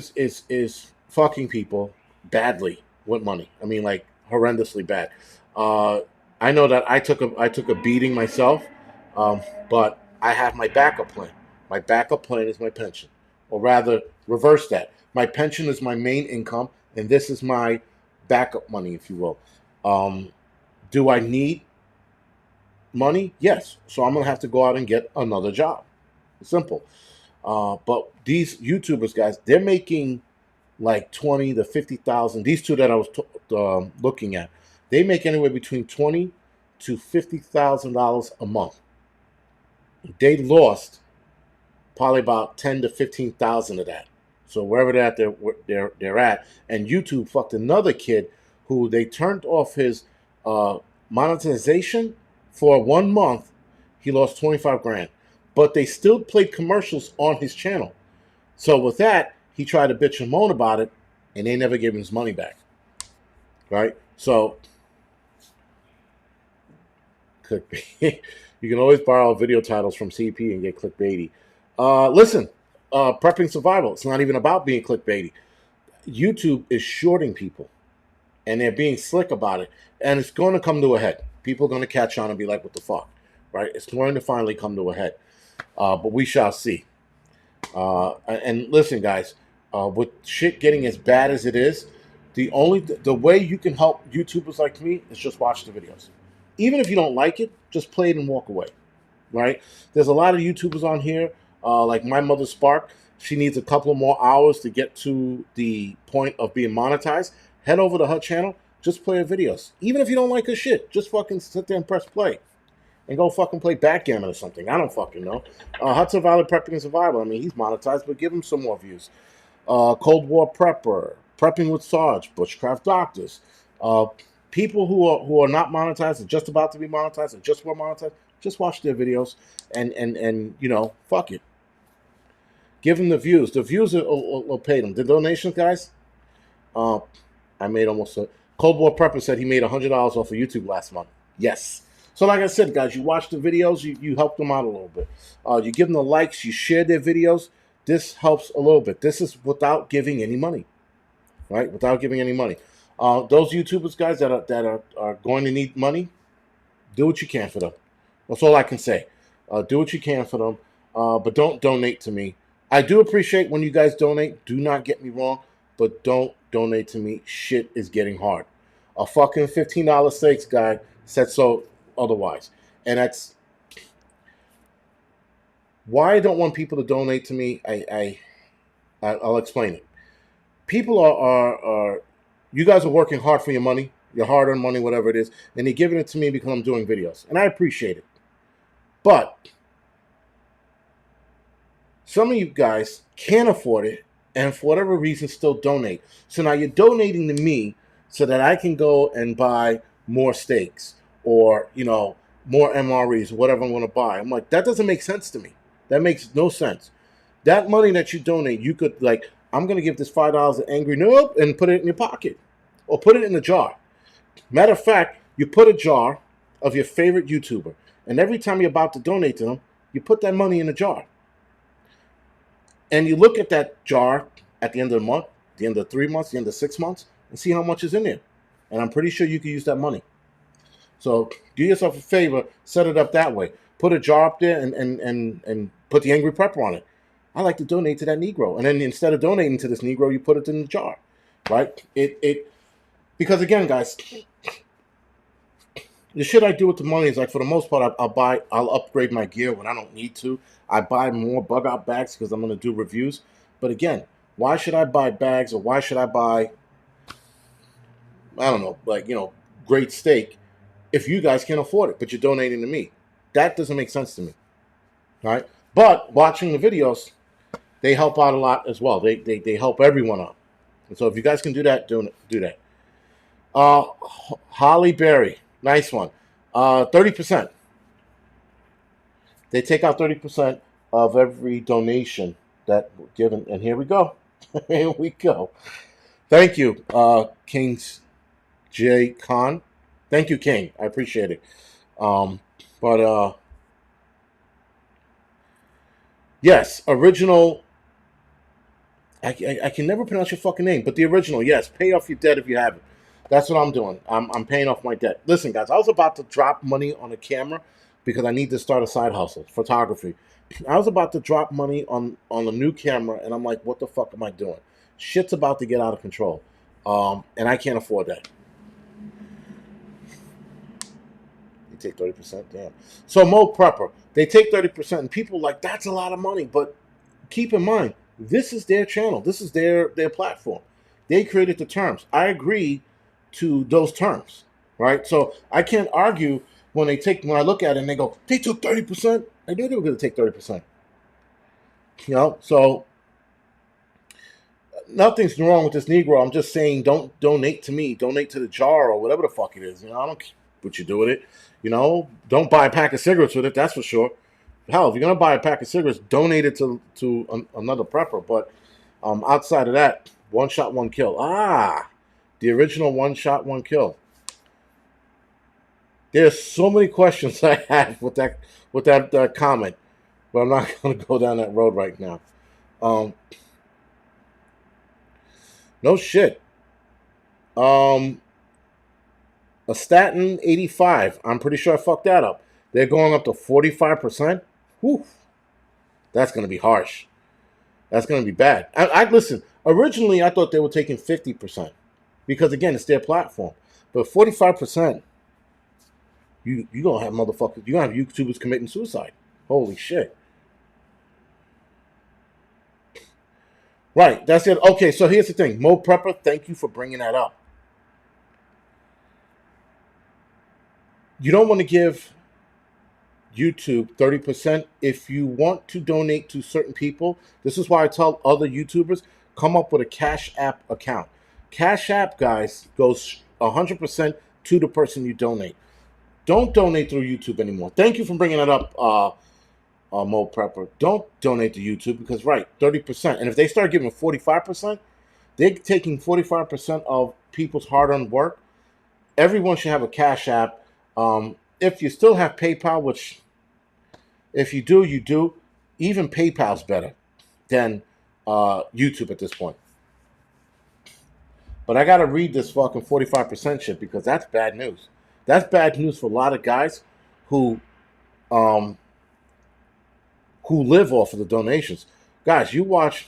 is fucking people badly with money. I mean, like horrendously bad. I know that I took a beating myself, but I have my backup plan. My backup plan is my pension, or rather, reverse that. My pension is my main income, and this is my backup money, if you will. Do I need money? Yes. So I'm gonna have to go out and get another job. It's simple. But these YouTubers, guys, they're making like 20 to 50,000. These two that I was looking at, they make anywhere between $20,000 to $50,000 a month. They lost probably about 10 to 15,000 of that. So wherever they're at, and YouTube fucked another kid who they turned off his monetization for 1 month. He lost 25 grand, but they still played commercials on his channel. So with that, he tried to bitch and moan about it, and they never gave him his money back. Right? So clickbait. You can always borrow video titles from CP and get clickbaity. Listen, prepping survival. It's not even about being clickbaity. YouTube is shorting people, and they're being slick about it, and it's going to come to a head. People are going to catch on and be like, "What the fuck?" Right? It's going to finally come to a head, but we shall see. And listen, guys, with shit getting as bad as it is, the way you can help YouTubers like me is just watch the videos. Even if you don't like it, just play it and walk away. Right? There's a lot of YouTubers on here, like my mother Spark. She needs a couple more hours to get to the point of being monetized. Head over to her channel, just play her videos. Even if you don't like her shit, just fucking sit there and press play. And go fucking play backgammon or something. I don't fucking know. Hudson Valley Prepping and Survival. I mean, he's monetized, but give him some more views. Cold War Prepper, Prepping with Sarge, Bushcraft Doctors. People who are not monetized and just about to be monetized and just were monetized, just watch their videos and you know, fuck it. Give them the views. The views will pay them. The donations, guys, I made almost a... Cold War Prepper said he made $100 off of YouTube last month. Yes. So like I said, guys, you watch the videos, you help them out a little bit. You give them the likes, you share their videos. This helps a little bit. This is without giving any money, right? Without giving any money. Those YouTubers, guys, that are going to need money, do what you can for them. That's all I can say. Do what you can for them, but don't donate to me. I do appreciate when you guys donate. Do not get me wrong, but don't donate to me. Shit is getting hard. A fucking $15 steaks guy said so otherwise. And that's why I don't want people to donate to me. I'll explain it. People are you guys are working hard for your money, your hard-earned money, whatever it is, and you're giving it to me because I'm doing videos, and I appreciate it. But some of you guys can't afford it, and for whatever reason, still donate. So now you're donating to me so that I can go and buy more steaks or more MREs or whatever I'm going to buy. I'm like, that doesn't make sense to me. That makes no sense. That money that you donate, you could I'm going to give this $5 to Angry Noob and put it in your pocket, or put it in a jar. Matter of fact, you put a jar of your favorite YouTuber, and every time you're about to donate to them, you put that money in a jar. And you look at that jar at the end of the month, the end of 3 months, the end of 6 months, and see how much is in there. And I'm pretty sure you can use that money. So do yourself a favor, set it up that way. Put a jar up there and put the Angryprepper on it. I like to donate to that Negro. And then instead of donating to this Negro, you put it in the jar. Right? Because again, guys, the shit I do with the money is for the most part, I'll upgrade my gear when I don't need to. I buy more bug out bags because I'm going to do reviews. But again, why should I buy bags, or why should I buy, I don't know, great steak if you guys can't afford it, but you're donating to me? That doesn't make sense to me. Right? But watching the videos, they help out a lot as well. They help everyone out. And so if you guys can do that, do that. Holly Berry, nice one. 30%. They take out 30% of every donation that given. And here we go. Here we go. Thank you, Kings J. Khan. Thank you, King. I appreciate it. But yes, original. I can never pronounce your fucking name, but the original, yes. Pay off your debt if you have it. That's what I'm doing. I'm paying off my debt. Listen, guys, I was about to drop money on a camera because I need to start a side hustle, photography. I was about to drop money on a new camera, and I'm like, what the fuck am I doing? Shit's about to get out of control, and I can't afford that. You take 30%, damn. So Mo Prepper, they take 30%, and people are like, that's a lot of money, but keep in mind, this is their channel. This is their platform. They created the terms. I agree to those terms, right? So I can't argue when I look at it and they go, they took 30%. I knew they were going to take 30%. So nothing's wrong with this Negro. I'm just saying, don't donate to me. Donate to the jar or whatever the fuck it is. I don't care what you do with it. Don't buy a pack of cigarettes with it. That's for sure. Hell, if you're gonna buy a pack of cigarettes, donate it to another prepper. But outside of that, one shot, one kill. The original one shot, one kill. There's so many questions I have with that comment, but I'm not gonna go down that road right now. No shit. A statin 85. I'm pretty sure I fucked that up. They're going up to 45%. Whew. That's going to be harsh. That's going to be bad. I listen. Originally, I thought they were taking 50% because again, it's their platform. But 45%, you gonna have motherfuckers. You gonna have YouTubers committing suicide. Holy shit. Right. That's it. Okay. So here's the thing, Mo Prepper. Thank you for bringing that up. You don't want to give YouTube 30%. If you want to donate to certain people, this is why I tell other YouTubers, come up with a Cash App account. Cash App, guys, goes 100% to the person you donate. Don't donate through YouTube anymore. Thank you for bringing that up, Mo Prepper. Don't donate to YouTube because, right, 30%. And if they start giving 45%, they're taking 45% of people's hard-earned work. Everyone should have a Cash App. If you still have PayPal, which if you do, you do. Even PayPal's better than YouTube at this point. But I got to read this fucking 45% shit because that's bad news. That's bad news for a lot of guys who live off of the donations. Guys, you watch.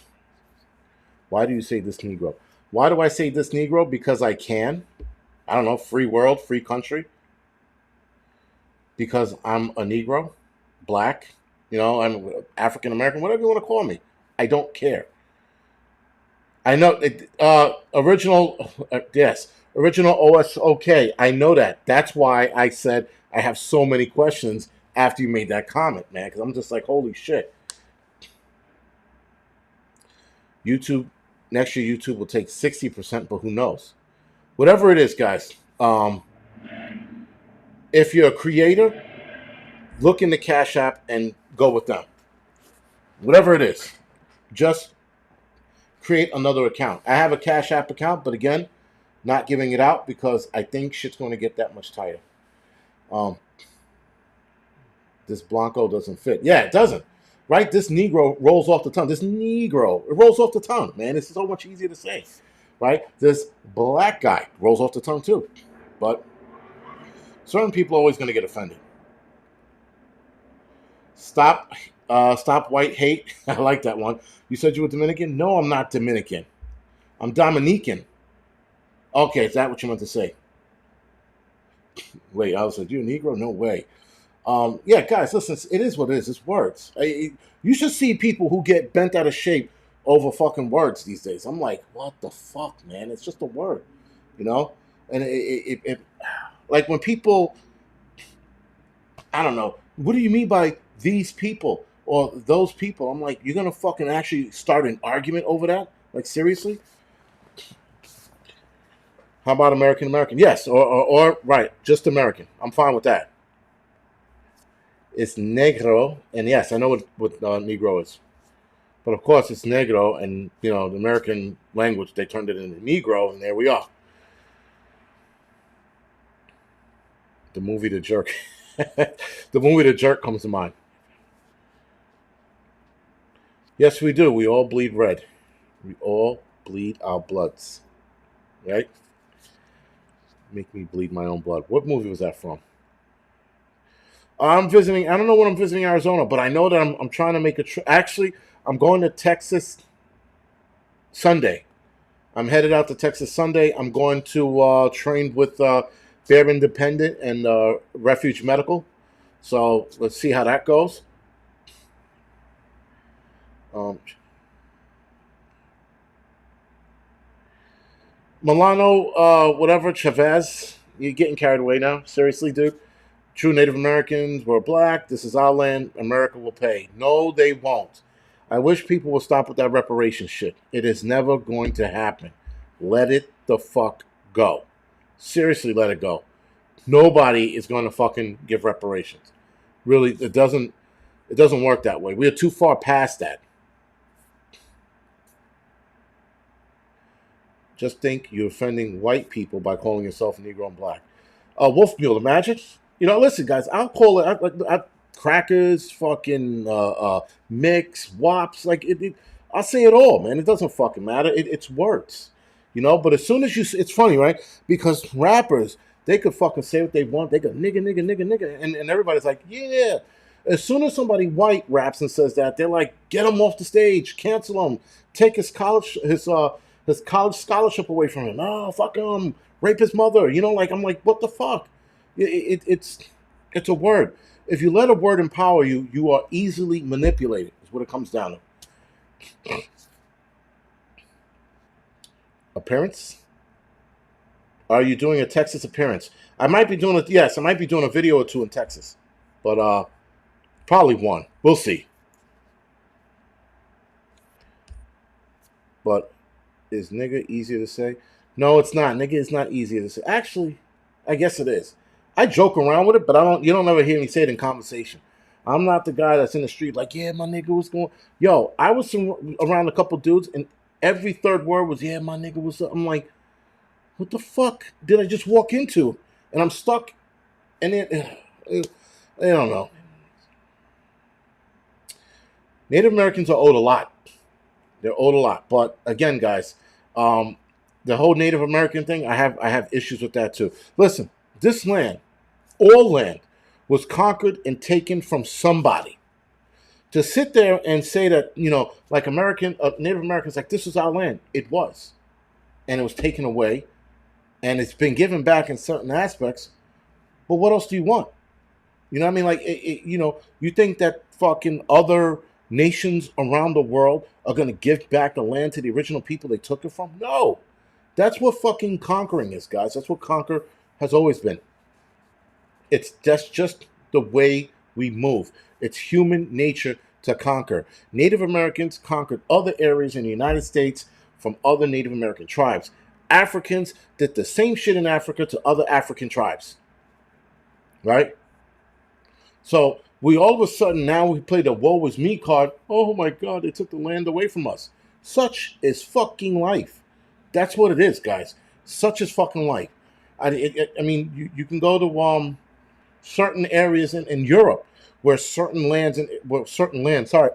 Why do you say this Negro? Why do I say this Negro? Because I can. I don't know, free world, free country. Because I'm a Negro, black, I'm African American, whatever you want to call me. I don't care. I know it, original. Yes, original OSOK. I know that. That's why I said I have so many questions after you made that comment, man. Because I'm just like, holy shit. YouTube next year, YouTube will take 60%, but who knows? Whatever it is, guys. If you're a creator, look in the Cash App and go with them. Whatever it is, just create another account. I have a Cash App account, but again, not giving it out because I think shit's going to get that much tighter. Um, this Blanco doesn't fit. Yeah, it doesn't. Right? This Negro rolls off the tongue. This Negro, it rolls off the tongue, man. It's so much easier to say. Right? This black guy rolls off the tongue too. But certain people are always going to get offended. Stop white hate. I like that one. You said you were Dominican? No, I'm not Dominican. I'm Dominican. Okay, is that what you meant to say? Wait, I was like, you a Negro? No way. Yeah, guys, listen, it is what it is. It's words. You should see people who get bent out of shape over fucking words these days. I'm like, what the fuck, man? It's just a word, you know? And like when people, I don't know, what do you mean by these people or those people? I'm like, you're gonna fucking actually start an argument over that? Like seriously? How about American American? Yes, or right, just American. I'm fine with that. It's negro, and yes, I know what negro is, but of course it's negro, and you know the American language they turned it into negro, and there we are. The movie The Jerk, the movie The Jerk comes to mind. Yes, we do. We all bleed red. We all bleed our bloods, right? Make me bleed my own blood. What movie was that from? I'm visiting. I don't know when I'm visiting Arizona, but I know that I'm trying to make a trip. Actually, I'm going to Texas Sunday. I'm headed out to Texas Sunday. I'm going to train with Bear Independent and Refuge Medical. So let's see how that goes. Um, Milano, whatever, Chavez. You're getting carried away now. Seriously, dude. True Native Americans were black. This is our land. America will pay. No, they won't. I wish people would stop with that reparation shit. It is never going to happen. Let it the fuck go. Seriously, let it go. Nobody is going to fucking give reparations. Really, it doesn't work that way. We are too far past that. Just think you're offending white people by calling yourself Negro and black. Wolf Mule, imagine. You know, listen, guys, I'll call it crackers, fucking mix, wops. Like I'll say it all, man. It doesn't fucking matter. It's words, you know. But as soon as it's funny, right? Because rappers, they could fucking say what they want. They go nigga, nigga, nigga, nigga, and everybody's like, yeah. As soon as somebody white raps and says that, they're like, get him off the stage, cancel him, take his college scholarship away from him. Oh, fuck him, rape his mother. You know, like I'm like, what the fuck? It's a word. If you let a word empower you, you are easily manipulated. Is what it comes down to. Appearance? Are you doing a Texas appearance? I might be doing it. Yes, I might be doing a video or two in Texas, but probably one. We'll see. But is nigga easier to say? No, it's not. Nigga is not easier to say. Actually, I guess it is. I joke around with it, but I don't. You don't ever hear me say it in conversation. I'm not the guy that's in the street like, yeah, my nigga was going. Yo, I was around a couple dudes, and every third word was, yeah, my nigga was. I'm like, what the fuck did I just walk into? And I'm stuck. And then I don't know. Native Americans are owed a lot. They're owed a lot. But again, guys, the whole Native American thing, I have issues with that too. Listen, this land, all land, was conquered and taken from somebody. To sit there and say that, you know, like Native Americans, like this is our land. It was. And it was taken away. And it's been given back in certain aspects. But what else do you want? You know what I mean? Like, you know, you think that fucking other nations around the world are going to give back the land to the original people they took it from? No. That's what fucking conquering is, guys. That's what conquer has always been. That's just the way we move. It's human nature to conquer. Native Americans conquered other areas in the United States from other Native American tribes. Africans did the same shit in Africa to other African tribes. Right? So we all of a sudden now we play the woe is me card. Oh my God, they took the land away from us. Such is fucking life. That's what it is, guys. Such is fucking life. I mean, you can go to certain areas in Europe where certain land, sorry,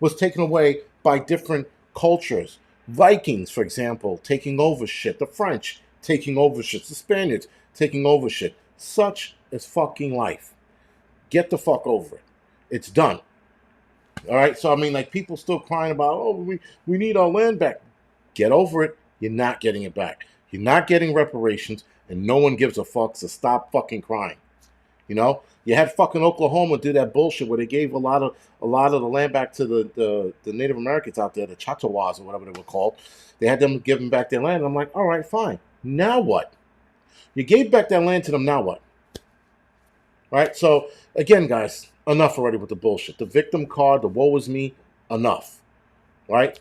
was taken away by different cultures. Vikings, for example, taking over shit. The French taking over shit. The Spaniards taking over shit. Such is fucking life. Get the fuck over it. It's done. All right. So I mean, like people still crying about, oh, we need our land back. Get over it. You're not getting it back. You're not getting reparations, and no one gives a fuck. So stop fucking crying. You know, you had fucking Oklahoma do that bullshit where they gave a lot of the land back to the Native Americans out there, the Chattawas or whatever they were called. They had them give them back their land. I'm like, all right, fine. Now what? You gave back that land to them. Now what? Right. So again, guys, enough already with the bullshit. The victim card, the woe is me. Enough. Right.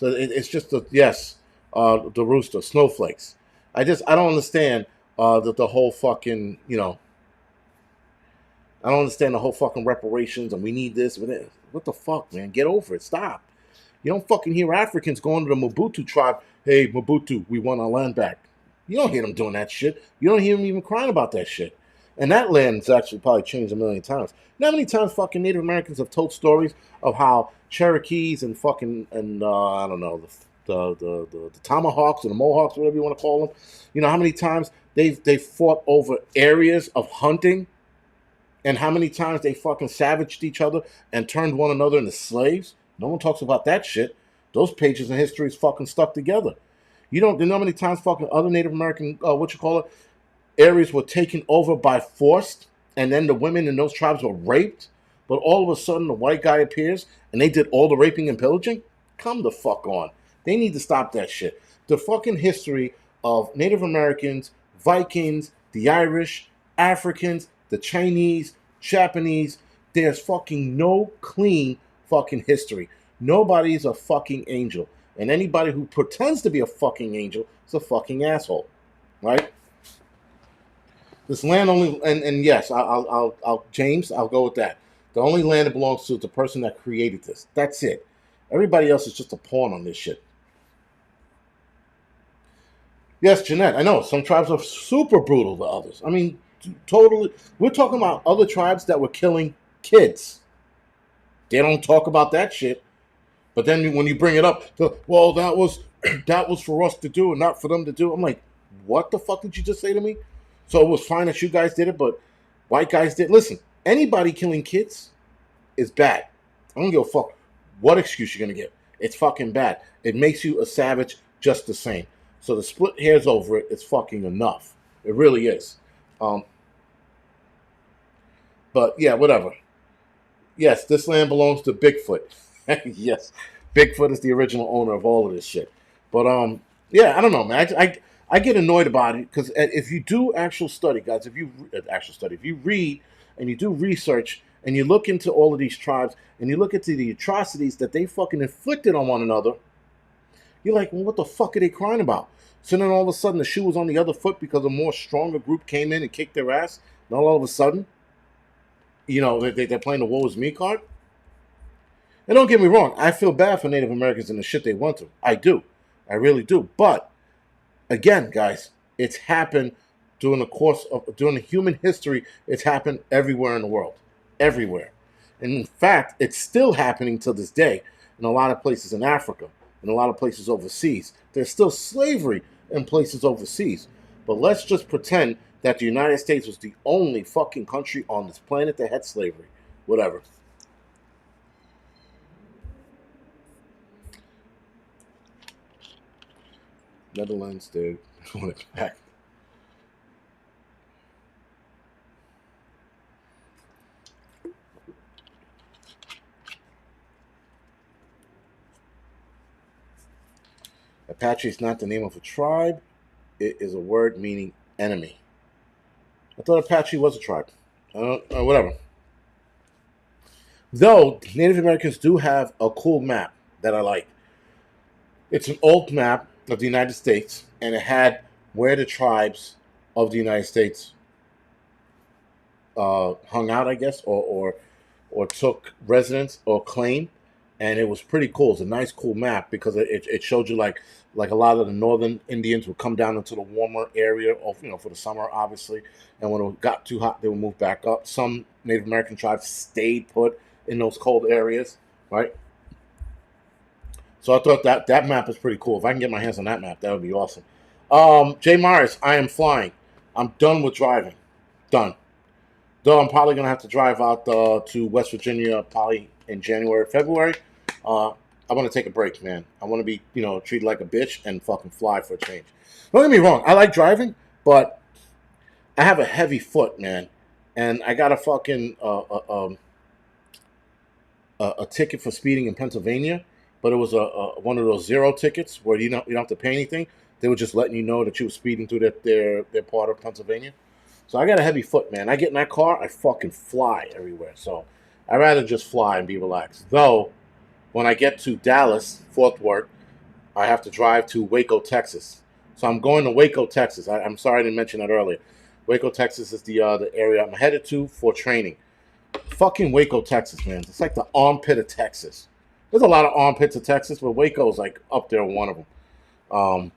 It's just the rooster snowflakes. I don't understand the whole fucking I don't understand the whole fucking reparations and we need this. What the fuck, man? Get over it. Stop. You don't fucking hear Africans going to the Mobutu tribe. Hey, Mobutu, we want our land back. You don't hear them doing that shit. You don't hear them even crying about that shit. And that land's actually probably changed a million times. You know how many times fucking Native Americans have told stories of how Cherokees and fucking I don't know the Tomahawks or the Mohawks, whatever you want to call them. You know how many times they fought over areas of hunting, and how many times they fucking savaged each other and turned one another into slaves. No one talks about that shit. Those pages in history is fucking stuck together. You know how many times fucking other Native American areas were taken over by force, and then the women in those tribes were raped, but all of a sudden the white guy appears and they did all the raping and pillaging? Come the fuck on. They need to stop that shit. The fucking history of Native Americans, Vikings, the Irish, Africans, the Chinese, Japanese, there's fucking no clean fucking history. Nobody's a fucking angel. And anybody who pretends to be a fucking angel is a fucking asshole. Right? This land only, and yes, I'll James, I'll go with that. The only land it belongs to is the person that created this. That's it. Everybody else is just a pawn on this shit. Yes, Jeanette, I know some tribes are super brutal to others. I mean, totally. We're talking about other tribes that were killing kids. They don't talk about that shit. But then when you bring it up, well, that was for us to do and not for them to do. I'm like, what the fuck did you just say to me? So it was fine that you guys did it, but white guys did. Listen, anybody killing kids is bad. I don't give a fuck what excuse you're gonna give. It's fucking bad. It makes you a savage just the same. So the split hairs over it is fucking enough. It really is. But yeah, whatever. Yes, this land belongs to Bigfoot. Yes, Bigfoot is the original owner of all of this shit. But yeah, I don't know, man. I get annoyed about it because if you do actual study, guys, if you read and you do research and you look into all of these tribes and you look into the atrocities that they fucking inflicted on one another, you're like, well, what the fuck are they crying about? So then all of a sudden the shoe was on the other foot because a more stronger group came in and kicked their ass. And all of a sudden, they're playing the woe is me card. And don't get me wrong, I feel bad for Native Americans and the shit they went through. I do. I really do. But again, guys, it's happened during the human history. It's happened everywhere in the world. Everywhere. And in fact, it's still happening to this day in a lot of places in Africa, in a lot of places overseas. There's still slavery in places overseas. But let's just pretend that the United States was the only fucking country on this planet that had slavery. Whatever. Netherlands, they want it back. Apache is not the name of a tribe. It is a word meaning enemy. I thought Apache was a tribe. Whatever. Though Native Americans do have a cool map that I like. It's an old map of the United States, and it had where the tribes of the United States hung out, I guess, or took residence or claim, and it was pretty cool. It's a nice, cool map because it showed you like a lot of the northern Indians would come down into the warmer area of for the summer, obviously, and when it got too hot, they would move back up. Some Native American tribes stayed put in those cold areas, right? So I thought that map is pretty cool. If I can get my hands on that map, that would be awesome. Jay Myers, I am flying. I'm done with driving. Done. Though I'm probably gonna have to drive out to West Virginia probably in January, February. I want to take a break, man. I want to be, treated like a bitch and fucking fly for a change. Don't get me wrong. I like driving, but I have a heavy foot, man, and I got a fucking a ticket for speeding in Pennsylvania, but it was one of those zero tickets where you don't have to pay anything. They were just letting you know that you were speeding through their part of Pennsylvania. So I got a heavy foot, man. I get in that car, I fucking fly everywhere. So I'd rather just fly and be relaxed. Though, when I get to Dallas, Fort Worth, I have to drive to Waco, Texas. So I'm going to Waco, Texas. I'm sorry I didn't mention that earlier. Waco, Texas is the area I'm headed to for training. Fucking Waco, Texas, man. It's like the armpit of Texas. There's a lot of armpits of Texas, but Waco's like up there, one of them.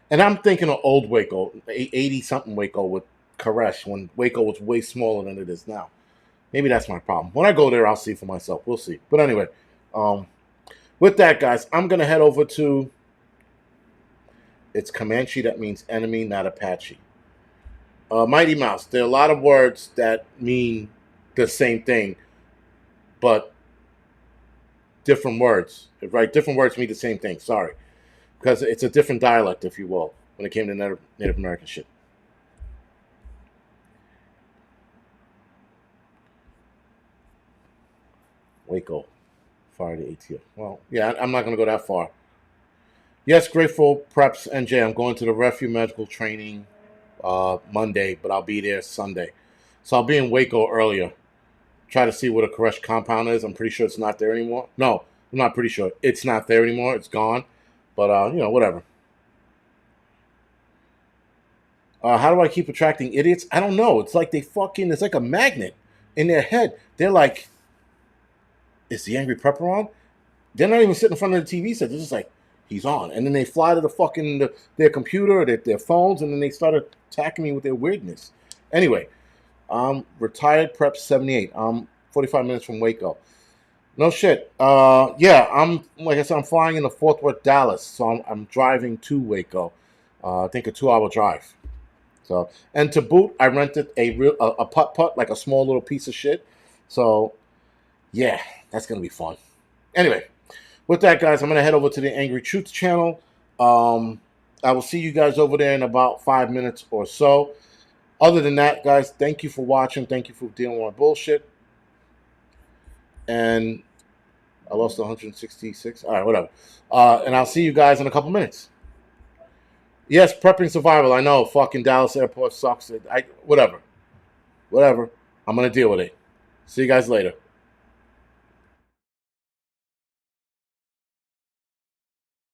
And I'm thinking of old Waco, 80-something Waco with Koresh, when Waco was way smaller than it is now. Maybe that's my problem. When I go there, I'll see for myself. We'll see. But anyway, with that, guys, I'm going to head over to... It's Comanche. That means enemy, not Apache. Mighty Mouse. There are a lot of words that mean the same thing, but different words. Right? Different words mean the same thing. Sorry. Because it's a different dialect, if you will, when it came to Native American shit. Waco. Fire the ATF. Well, yeah, I'm not going to go that far. Yes, Grateful Preps NJ. I'm going to the Refuge Medical Training Monday, but I'll be there Sunday. So I'll be in Waco earlier. Try to see what a Koresh compound is. I'm pretty sure it's not there anymore. No, I'm not pretty sure. It's not there anymore. It's gone. But, whatever. How do I keep attracting idiots? I don't know. It's like it's like a magnet in their head. They're like, is the Angryprepper on? They're not even sitting in front of the TV set. They're just like, he's on. And then they fly to their computer or their phones, and then they start attacking me with their weirdness. Anyway, retired prep 78. I'm 45 minutes from Waco. No shit. Yeah, like I said, I'm flying into Fort Worth, Dallas, so I'm driving to Waco. I think a 2-hour drive. So, and to boot, I rented a putt-putt, like a small little piece of shit. So, yeah, that's gonna be fun. Anyway, with that, guys, I'm gonna head over to the Angry Truth channel. I will see you guys over there in about 5 minutes or so. Other than that, guys, thank you for watching. Thank you for dealing with my bullshit. And I lost 166. All right, whatever. And I'll see you guys in a couple minutes. Yes, prepping survival. I know, fucking Dallas airport sucks. Whatever. I'm going to deal with it. See you guys later.